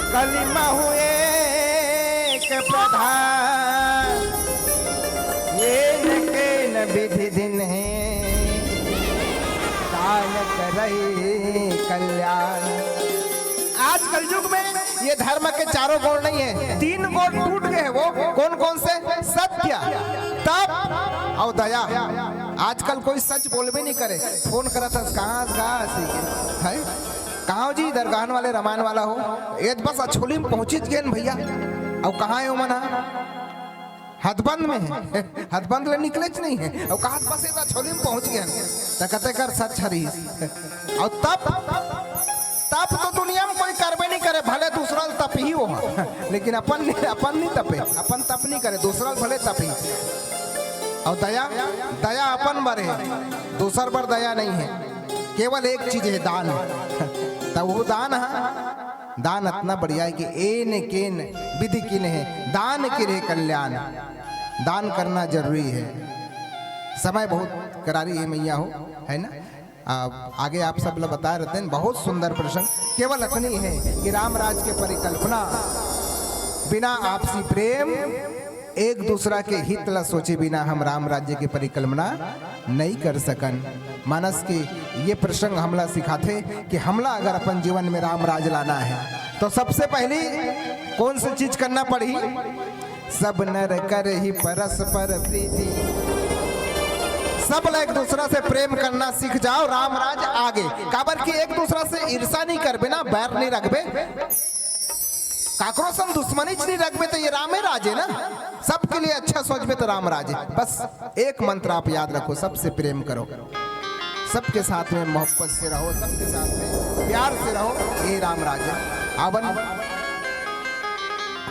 कलिमा हुए एक प्रधान, करई कल्याण। आज कलयुग में ये धर्म के चारों गुण नहीं है, 3 गुण टूट गए हैं। वो कौन कौन से? सत्य, तप और दया। आजकल कोई सच बोलबे नहीं करे। फोन करा था कहाँ है, कहाँ जी? दरगाहन वाले रमान वाला हो, ये बस अछोली में पहुंची गए भैया। और कहाँ है मना? हथबंद में है, हथबंद ले निकले नहीं है। और कहा बस ये अछोली में पहुंच गए तो कहते कर सच हरी। और तप तो दुनिया में कोई करबे नहीं करे, भले दूसरा तप ही हो, लेकिन अपन नहीं तपे, अपन तप नहीं करे, दूसरा भले तप ही। और दया अपन पर है, दूसर पर दया नहीं है। केवल एक चीज है, दान। तो वो दान है, दान इतना बढ़िया है कि एन केन विधि किन है, दान किरे कल्याण। दान करना जरूरी है। समय बहुत करारी है मैया हो, है ना? आगे आप सब लोग बता रहे हैं, बहुत सुंदर प्रसंग। केवल इतनी है कि राम राज के परिकल्पना बिना आपसी प्रेम, एक दूसरा के हित ला सोचे बिना हम राम राज्य की परिकल्पना नहीं कर सकन। मानस के ये प्रसंग हमला सिखाते कि हमला अगर अपन जीवन में राम राज लाना है तो सबसे पहली कौन सी चीज करना पड़ी? सब नर कर ही परस्पर प्रीति। सब लोग एक दूसरा से प्रेम करना सीख जाओ, राम राज आगे। काबर की एक दूसरा से ईर्षा नहीं करबे ना, बैर नहीं रखबे, काकरो सम दुश्मनी नहीं रखबे, तो ये राम है राज है ना। सबके लिए अच्छा सोचबे तो राम राज है। बस एक मंत्र आप याद रखो, सबसे प्रेम करो, सबके साथ में मोहब्बत से रहो, सबके साथ में प्यार से रहो, ये राम राज है। आवन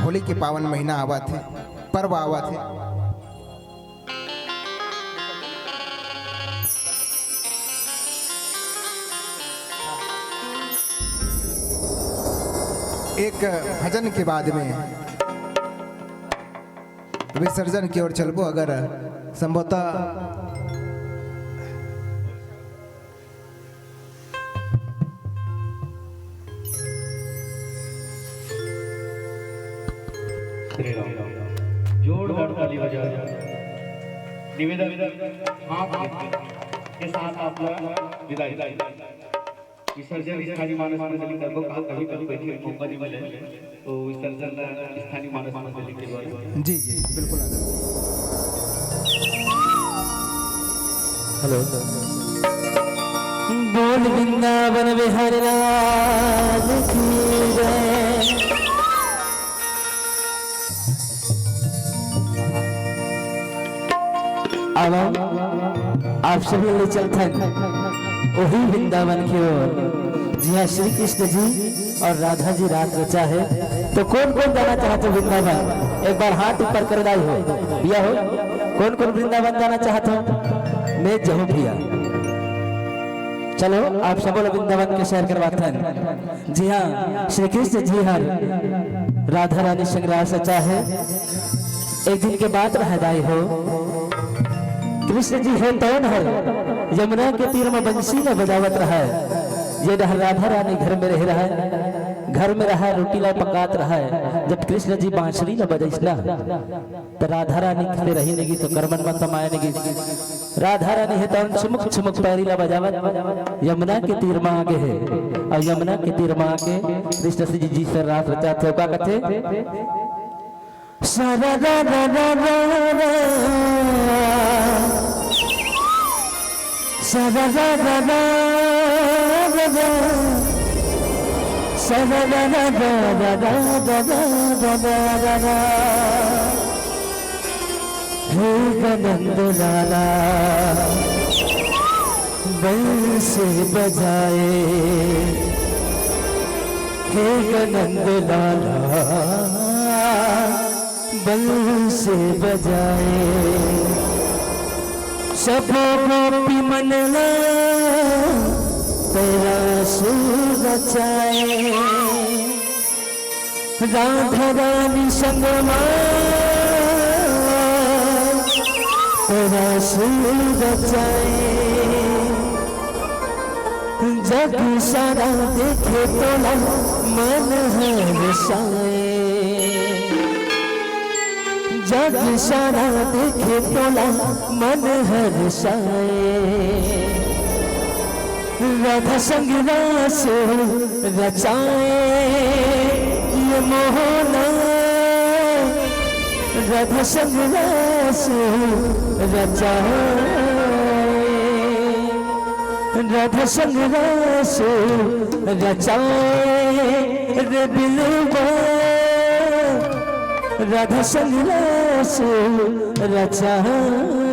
होली के पावन महीना आवा थे, पर्व आवा थे। एक भजन के बाद में विसर्जन की ओर चलबो। अगर संभवतः जोरदार ताली बजा निवेदन के साथ आप विदाई। विसर्जन स्थानीय मानस मंडली को कभी कभी बैठे मौका नहीं मिले तो विसर्जन स्थानीय मानस मंडली के द्वारा। जी जी बिल्कुल। हेलो। बोल वृंदावन बिहारी लाल की जय। अब आप सभी ले चलते हैं वही वृंदावन की ओर। जी हाँ, श्री कृष्ण जी और राधा जी रात रचा है। तो कौन कौन जाना चाहते हो वृंदावन? एक बार हाथ ऊपर कर दाई हो भैया हो। कौन कौन वृंदावन जाना चाहते हो? मैं जाऊँ भैया। चलो आप सब लोग वृंदावन के शहर करवाते हैं। जी हाँ, श्री कृष्ण जी हर राधा रानी संग्रह सचा है। एक दिन के बाद रहदाई हो। कृष्ण जी है तौन है, यमुना के तीर में बंसी न बजावत रहा है। ये राधा रानी घर में रह रहा है, घर में रहा रोटी ला पकात रहा है। जब कृष्ण जी बांसुरी न बजाइस ना तो राधा रानी खड़े रही नेगी तो करमन में कमाए नेगी। राधा रानी है तौन छुमुक छुमुक पैरी ला बजावत यमुना के तीर में आगे है। और यमुना के तीर में आके कृष्ण जी से रात रचाते क्या कहते? सारा रा रा रा रा सारा रा रा रा रा सारा रा रा रा रा रा रा। हे गनंद लाला बंसी बजाए, हे गनंद लाला बंसी बजाए। सब गोपी मनला तेरा सुर रचाए। राधा रानी संग तेरा सुर रचाए। जग सारा देखे तोला मन हर्षाए। जग सारा देखे तोला मन हर्षाए। राधा संग रास रचाए ये मोहना, राधा संग रास रचाए, राधा संग रास रचाए रे बिलवा, राधा संग रास रचाए।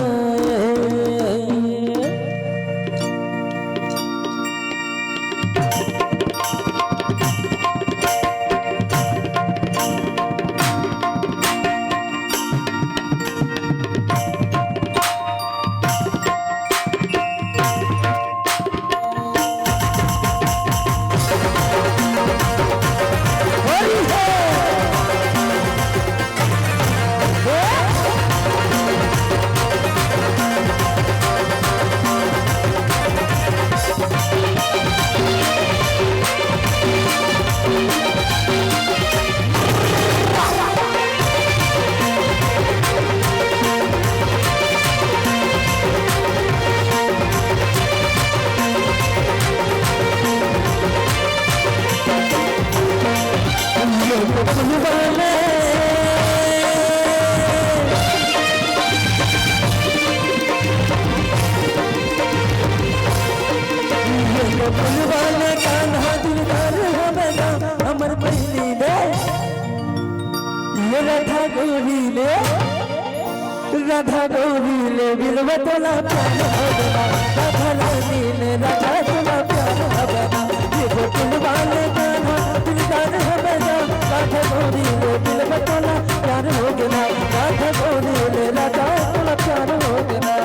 राधा गौरी ले बिलवा तोला प्यार भगना, राधा रानी ने राधा तोला प्यार भगना, ये गोकुल वाले गाना दिलदार है बेजा, राधा गौरी ले बिलवा तोला प्यार हो गया, राधा गौरी ले राधा तोला प्यार हो गया।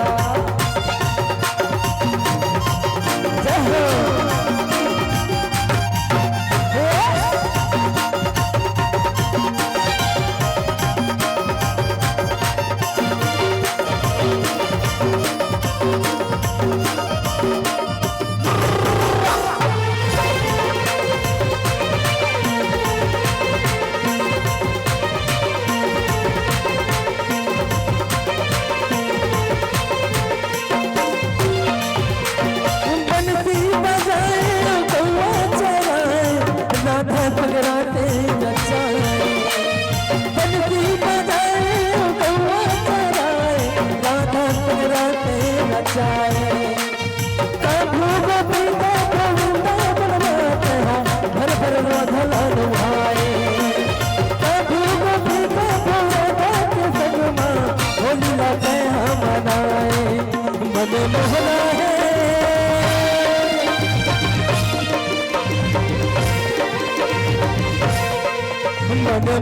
जय हो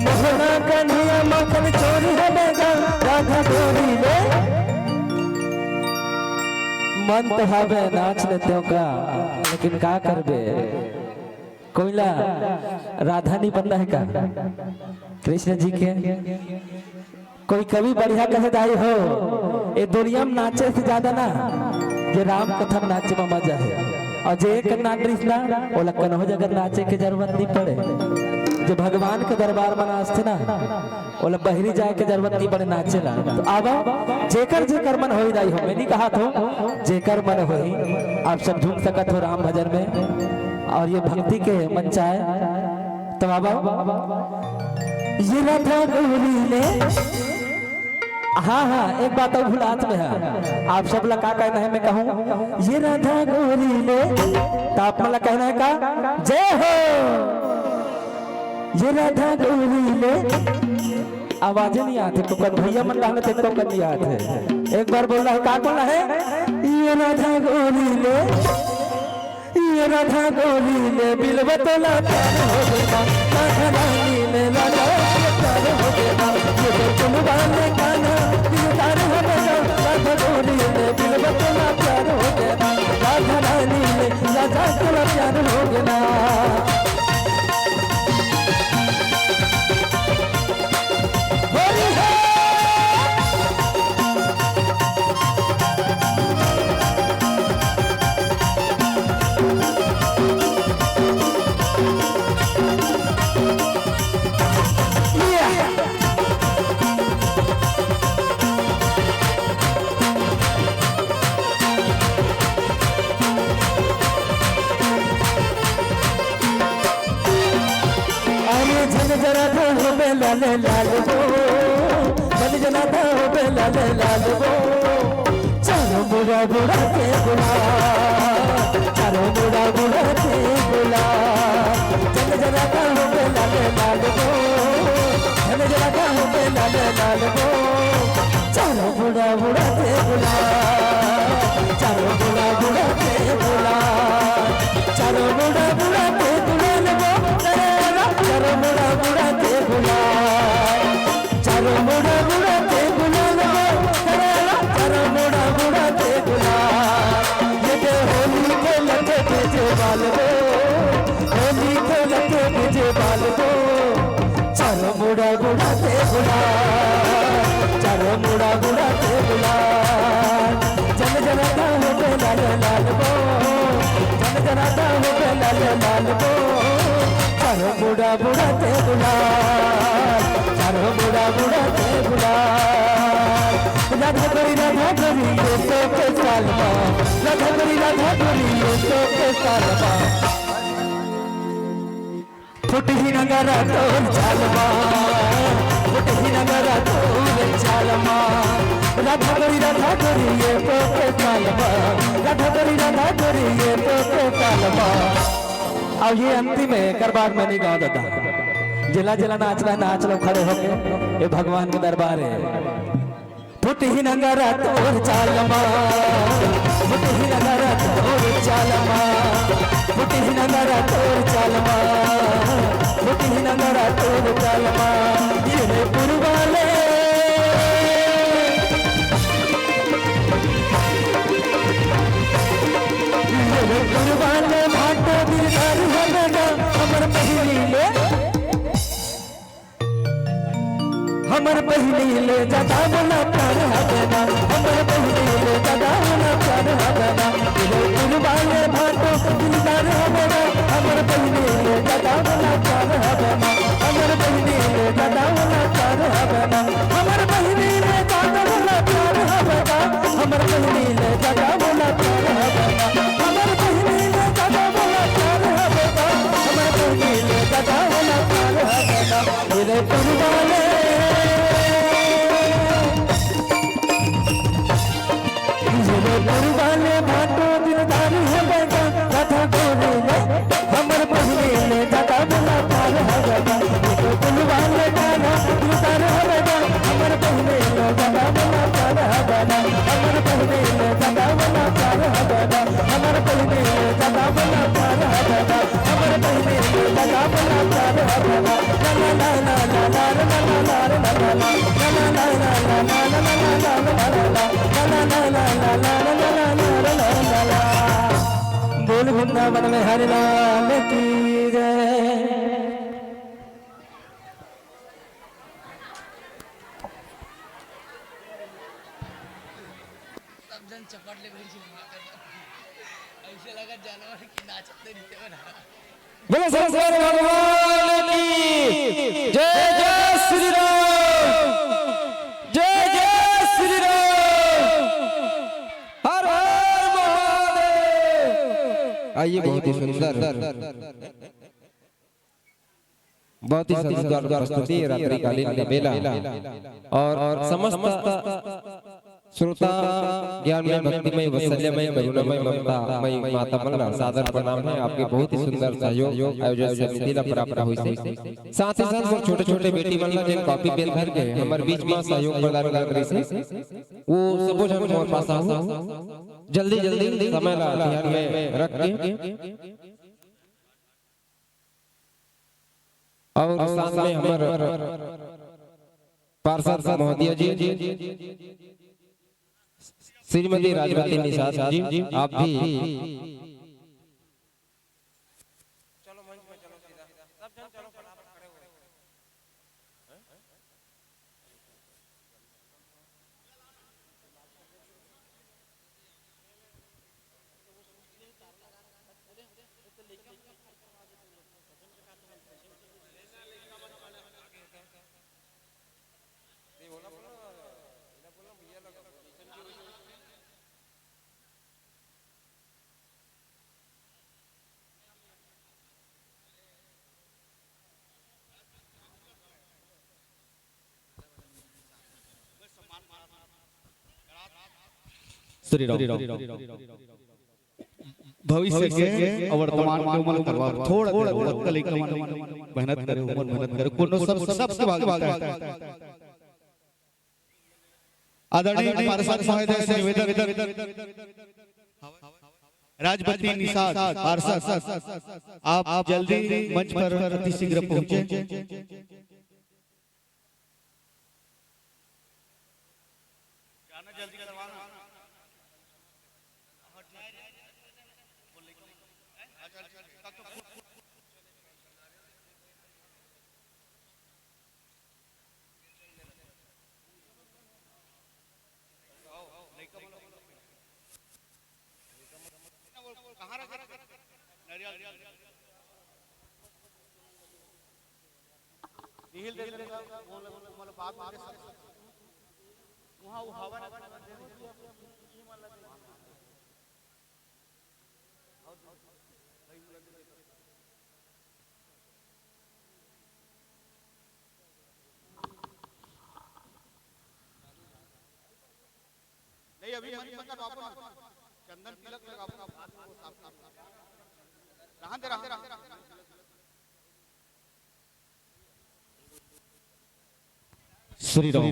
मोहना कन्हैया मखन चोरी है बेगा, राधा गौरी ले मन तो हवे नाच लेते का, लेकिन का करबे कोयला राधा नहीं बनना है का कृष्ण जी के। कोई कवि बढ़िया कहे दाई हो ये दुनिया में नाचे से ज्यादा ना ये राम कथा नाचे में मजा है, और जे एक ना कृष्णा वो लक्कन हो जगह नाचे की जरूरत नहीं पड़े। जो भगवान के दरबार में नाचते ना वो बहरी जाए के जरूरत नहीं पड़े नाचेला। तो आवा जेकर जेकर मन होई दाई हो, मैं नहीं कहा तो जेकर मन होई आप सब झूम सकत हो राम भजन में, और ये भक्ति के मन चाहे तो आवा। ये राधा गौरी ले, हाँ हाँ एक बात और भुलात में है, आप सब लगा कहना है मैं कहूँ ये राधा गौरी ले, तो आप मतलब कहना है का जय हो। ये राधा गौरी ले आवाजें नहीं आती तो भैया मन रहने थे तो कर दिया थे, एक बार बोला है का बोला है ये राधा गौरी ले, ये राधा गौरी ले बिलवा तोला प्यार हो गया, राधा रानी ने राधा प्यार हो गया, ये तुम वाले गाना दिलदार हो गया, राधा गौरी ले बिलवा तोला प्यार हो गया, राधा रानी ने राधा तोला प्यार हो गया। जरा था हो बे लाल लाल वो चल जरा था हो बे लाल लाल वो चारों मुड़ा मुड़ा के बुला चारों मुड़ा मुड़ा के बुला चल जरा था हो बे लाल लाल वो चल जरा था हो बे लाल लाल वो चारों मुड़ा मुड़ा के बुला चारों मुड़ा मुड़ा के बुला चारों मुड़ा मुड़ा के बुला वो चारों मुड़ा मुड़ा के बुला चारों मुड़ा मुड़ा के बुला चारों मुड़ा मुड़ा के बुला ये के होली के लगे भेजे बाल को होली के लगे भेजे बाल को चारों मुड़ा मुड़ा के बुला चारों मुड़ा मुड़ा के बुला जन जना का हो बे लाल लाल वो जन जना का हो बे लाल लाल वो चारों मुड़ा मुड़ा के बुला चारों मुड़ा मुड़ा के बुला राधा करी ये तो के सालमा राधा करी ये तो के सालमा फुट ही नगरा तोर चालमा फुट ही नगरा तोर चालमा राधा करी ये तो के सालमा राधा करी ये तो के सालमा अब ये अंतिम है करबाग में नहीं गाँव दादा जिला जिला नाच लो खड़े होके ये भगवान के दरबार है फुट ही नगरा तोर चालमा फुट ही नगरा तोर चालमा फुट ही नगरा तोर चालमा फुट ही नगरा तोर चालमा ये पुरवाले पुरवाले भाटो दिलदार हमें हमर पहली ले हमर पहली ले ज्यादा बोला प्यार हबना हमर पहली ले ज्यादा बोला प्यार हबना पुरवाले भाटो दिलदार हमें हमर पहली ले ज्यादा बोला प्यार हबना हमर पहली ले ज्यादा बोला प्यार हबना हमर पहली ले ज्यादा बोला प्यार हबना हमर पहली ले ज्यादा बोला प्यार हबना हमर पहली ले ज्यादा बोला प्यार हबना हमर पहली ले ज्यादा बोला प्यार हबना मेरे पुरवाले पुरवाले भाटो दिलदार हबना कथा बोले हमर पहली ले ज्यादा बोला प्यार हबना पुरवाले गाना दिलदार हबना हमर पहली ले ज्यादा बोला प्यार हबना हमर पहली ले ज्यादा बोला प्यार हबना हमर पहली ले ज्यादा बोला प्यार हबना हमर पहली ले ज्यादा बोला प्यार हबना ला ला ला ला ला ला ला ला ला ला बोल वृंदावन में हरि लाल की जय। बोलो शंकर भगवान की जय जय श्री राम जय जय श्री राम हर हर महादेव। आइए बहुत ही सुंदर प्रस्तुति रात्रिकालीन बेला और समस्त श्रोता ज्ञानमय भक्तिमय वत्सल्यमय करुणामय ममतामय माता मंगला सादर प्रणाम है। आपके बहुत ही सुंदर सहयोग आयोजन समिति ला प्राप्त होई से साथ ही साथ छोटे छोटे बेटी मन ला जे कॉपी पेन धर के हमर बीच में सहयोग प्रदान कर रही से वो सबो जन मोर पास आओ जल्दी जल्दी समय ला ध्यान में रख के और साथ में हमर पार्षद महोदय जी श्रीमती राजवती निषाद जी आप भी श्री राम भविष्य के और वर्तमान के उमल करवा थोड़ा थोड़ा लेकर मेहनत करे उमर मेहनत करे कोनो सब भाग आदरणीय पार्षद महोदय से निवेदन राजपति निषाद पार्षद आप जल्दी मंच पर अति शीघ्र पहुंचे। नहीं अभी चंदन तिलक लगा श्री राम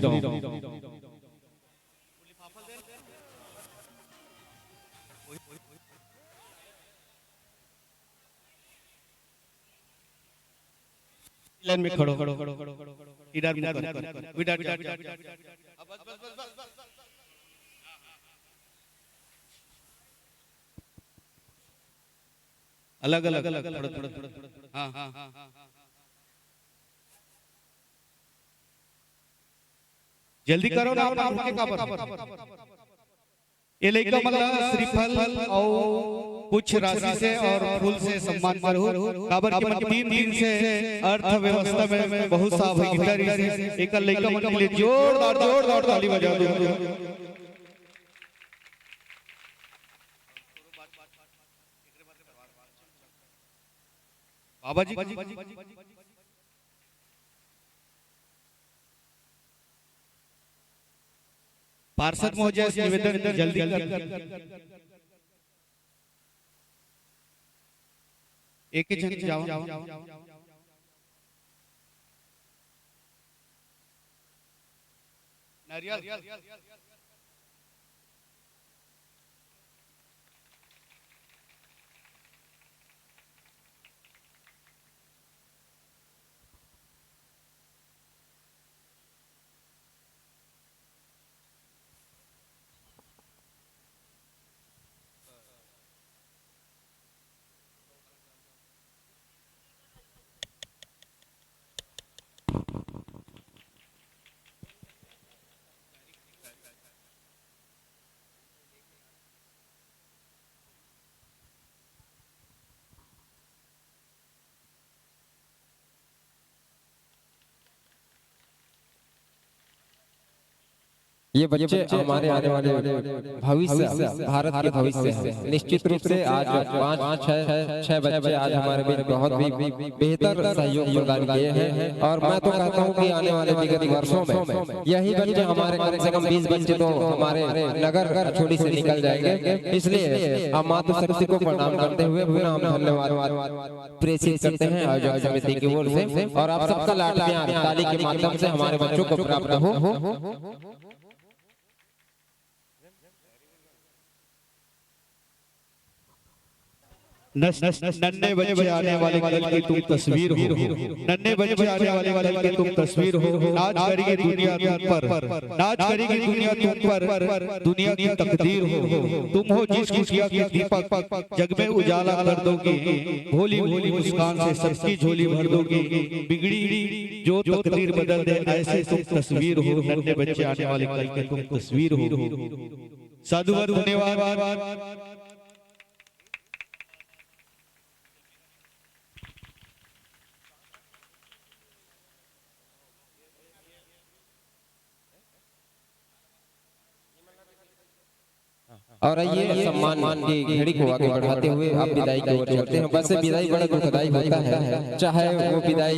लाइन में खड़ो इधर अलग अलग हाँ जल्दी करो ना ये लड़का मतलब श्रीफल और कुछ राशि से और फूल से सम्मान पर हो काबर के मन 3 दिन से अर्थव्यवस्था में बहुत सा भागीदारी एक लड़का मन के लिए जोरदार ताली बजा दो। बाबा जी पार्षद महोदय से निवेदन जल्दी एक ही जन जाओ नारियल ये बच्चे हमारे आने वाले भविष्य भारत के भविष्य है। निश्चित रूप से आज 5-6 बच्चे आज हमारे बीच बहुत भी बेहतर सहयोग प्रदान किए हैं और मैं तो कहता हूँ कि आने वाले विगत वर्षों में यही बच्चे हमारे कम से कम 20 बच्चे तो हमारे नगर छोड़ी से निकल जाएंगे। इसलिए हम मातृशक्ति को प्रणाम करते हुए पुनः हम धन्यवाद प्रेषित करते हैं आयोजक समिति की ओर से और आप सबका लाड प्यार ताली के माध्यम से हमारे बच्चों को प्राप्त हो। नन्हे बच्चे आने वाले कल की तुम तस्वीर हो, नन्हे बच्चे आने वाले कल की तुम तस्वीर हो। नाच करेगी दुनिया तुम पर, नाच करेगी दुनिया तुम पर, दुनिया की तकदीर हो। तुम हो जिस खुशियाँ की दीपक जग में उजाला कर दोगी, भोली भोली मुस्कान से सबकी झोली भर दोगी। बिगड़ी जो तकदीर बदल दे ऐसे तुम तस्वीर हो। नन्हे बच्चे आने वाले कल की तुम तस्वीर हो। साधुवाद धन्यवाद। और ये सम्मान की घड़ी को आगे बढ़ाते हुए आप विदाई की ओर चलते हैं। बस विदाई बड़ा दुखदाई होता है, चाहे वो विदाई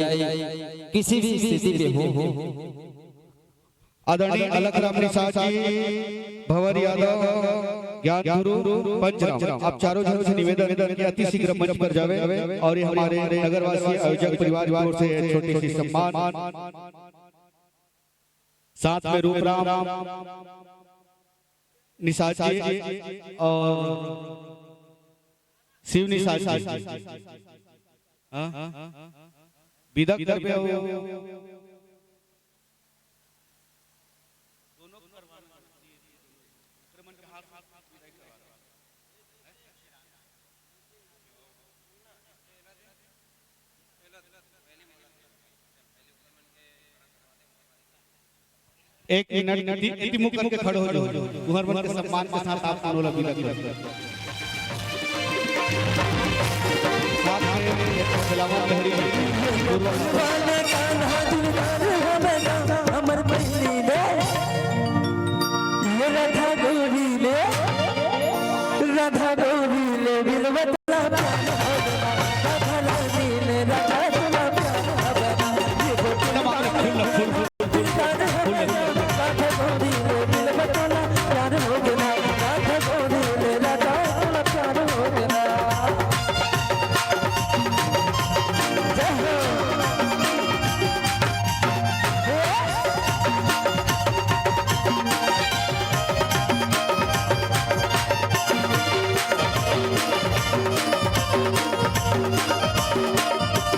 किसी भी स्थिति में हो। आदरणीय अलखराम निषाद जी, भंवर यादव, ज्ञान गुरु, पंचराम, आप चारों जनों से निवेदन कि अति शीघ्र मंच पर जावे और ये हमारे नगरवासी आयोजक परिवार की ओर से छोटी सी सम्मान, साथ में रूपराम निषाद जी और शिव निषाद जी विदा कर पे एक मिनट इति मुख करके खड़े हो जाओ, कुंवर के सम्मान के साथ आप दोनों लगी लगी साथ में सलामत लहरी वाले कान्हा दिलदार हो बेगा अमर पहली ले ये राधा गौरी ले बिलवतला राधा रानी ले राधा तुला ये गोपिया राधा गौरी ले बिलवतला प्यार हो गया, राधा गौरी ले राधा तुला प्यार हो गया।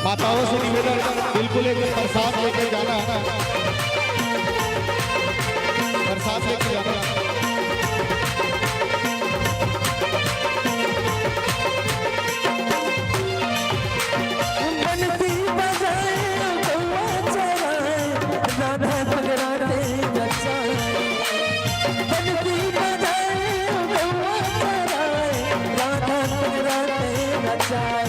माताओं से निवेदन बिल्कुल एक प्रसाद लेके जाना है, प्रसाद लेके जाना। बंसी बजाए कौआ चराए राधा जगराते नचाए, बंसी बजाए कौआ चराए राधा जगराते नचाए।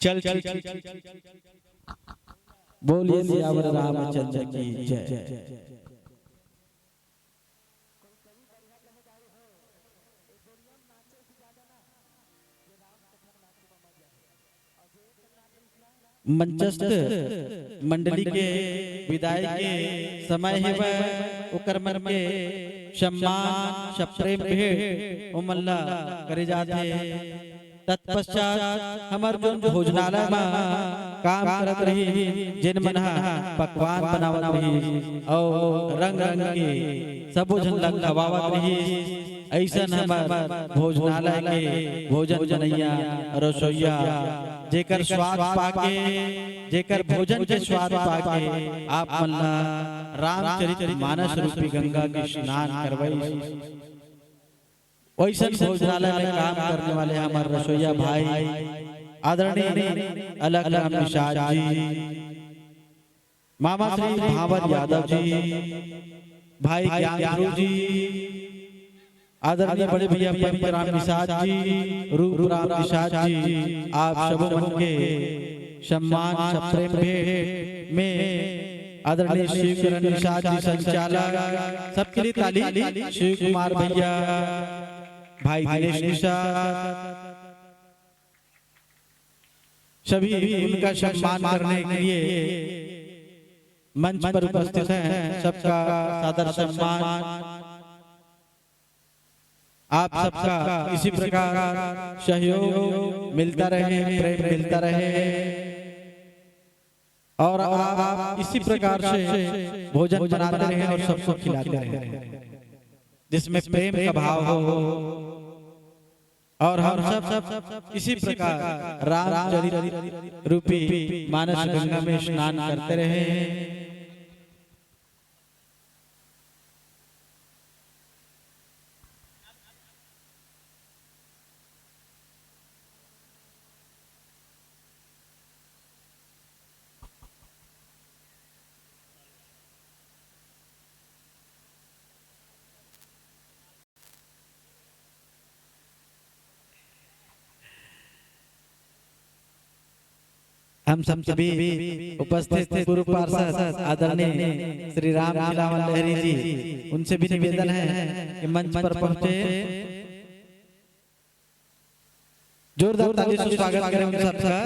चल बोलिए सियावर रामचंद्र की जय। मंचस्थ मंडली के विदाई के समय है वह उकरमन के सम्मान सप्रेम भेंट उमल्ला करे जाते। तत्पश्चात हमार जो भोजनालय में काम करत रही, जिन मन पकवान बनावत रही और रंग रंग के सब भोजन लग खवावत रही। ऐसा हमार भोजनालय के भोजन जनैया रसोईया जेकर स्वाद पाके, जेकर भोजन के स्वाद पाके आप मल्ला रामचरित मानस रूपी गंगा के स्नान करवाई। वैसे भोजनालय में काम करने वाले हमारे रसोईया भाई आदरणीय अलखराम निषाद जी, मामा श्री भावर यादव जी, भाई ज्ञान गुरु जी, आदरणीय बड़े भैया पंचराम निषाद जी, रूपराम निषाद जी, आप सब मन के सम्मान सप्रेम भेंट में आदरणीय शिव किरण निषाद जी संचालक, सबके लिए ताली। शिव कुमार भैया, भाई दिनेश निषाद, सभी उनका सम्मान करने के लिए मंच पर उपस्थित हैं। सबका सादर सम्मान। आप सबका इसी प्रकार सहयोग मिलता रहे, प्रेम मिलता रहे और आप इसी प्रकार से भोजन बनाते रहें और सबको खिलाते रहें जिसमें प्रेम का भाव हो। और हम सब इसी प्रकार रामचरित रूपी मानस गंगा में स्नान करते रहे। हम सब सभी उपस्थित पूर्व पार्षद आदरणीय श्री राम खिलावन लहरी जी, उनसे भी निवेदन है कि मंच पर पहुंचे। जोरदार ताली से स्वागत करें उन सबका।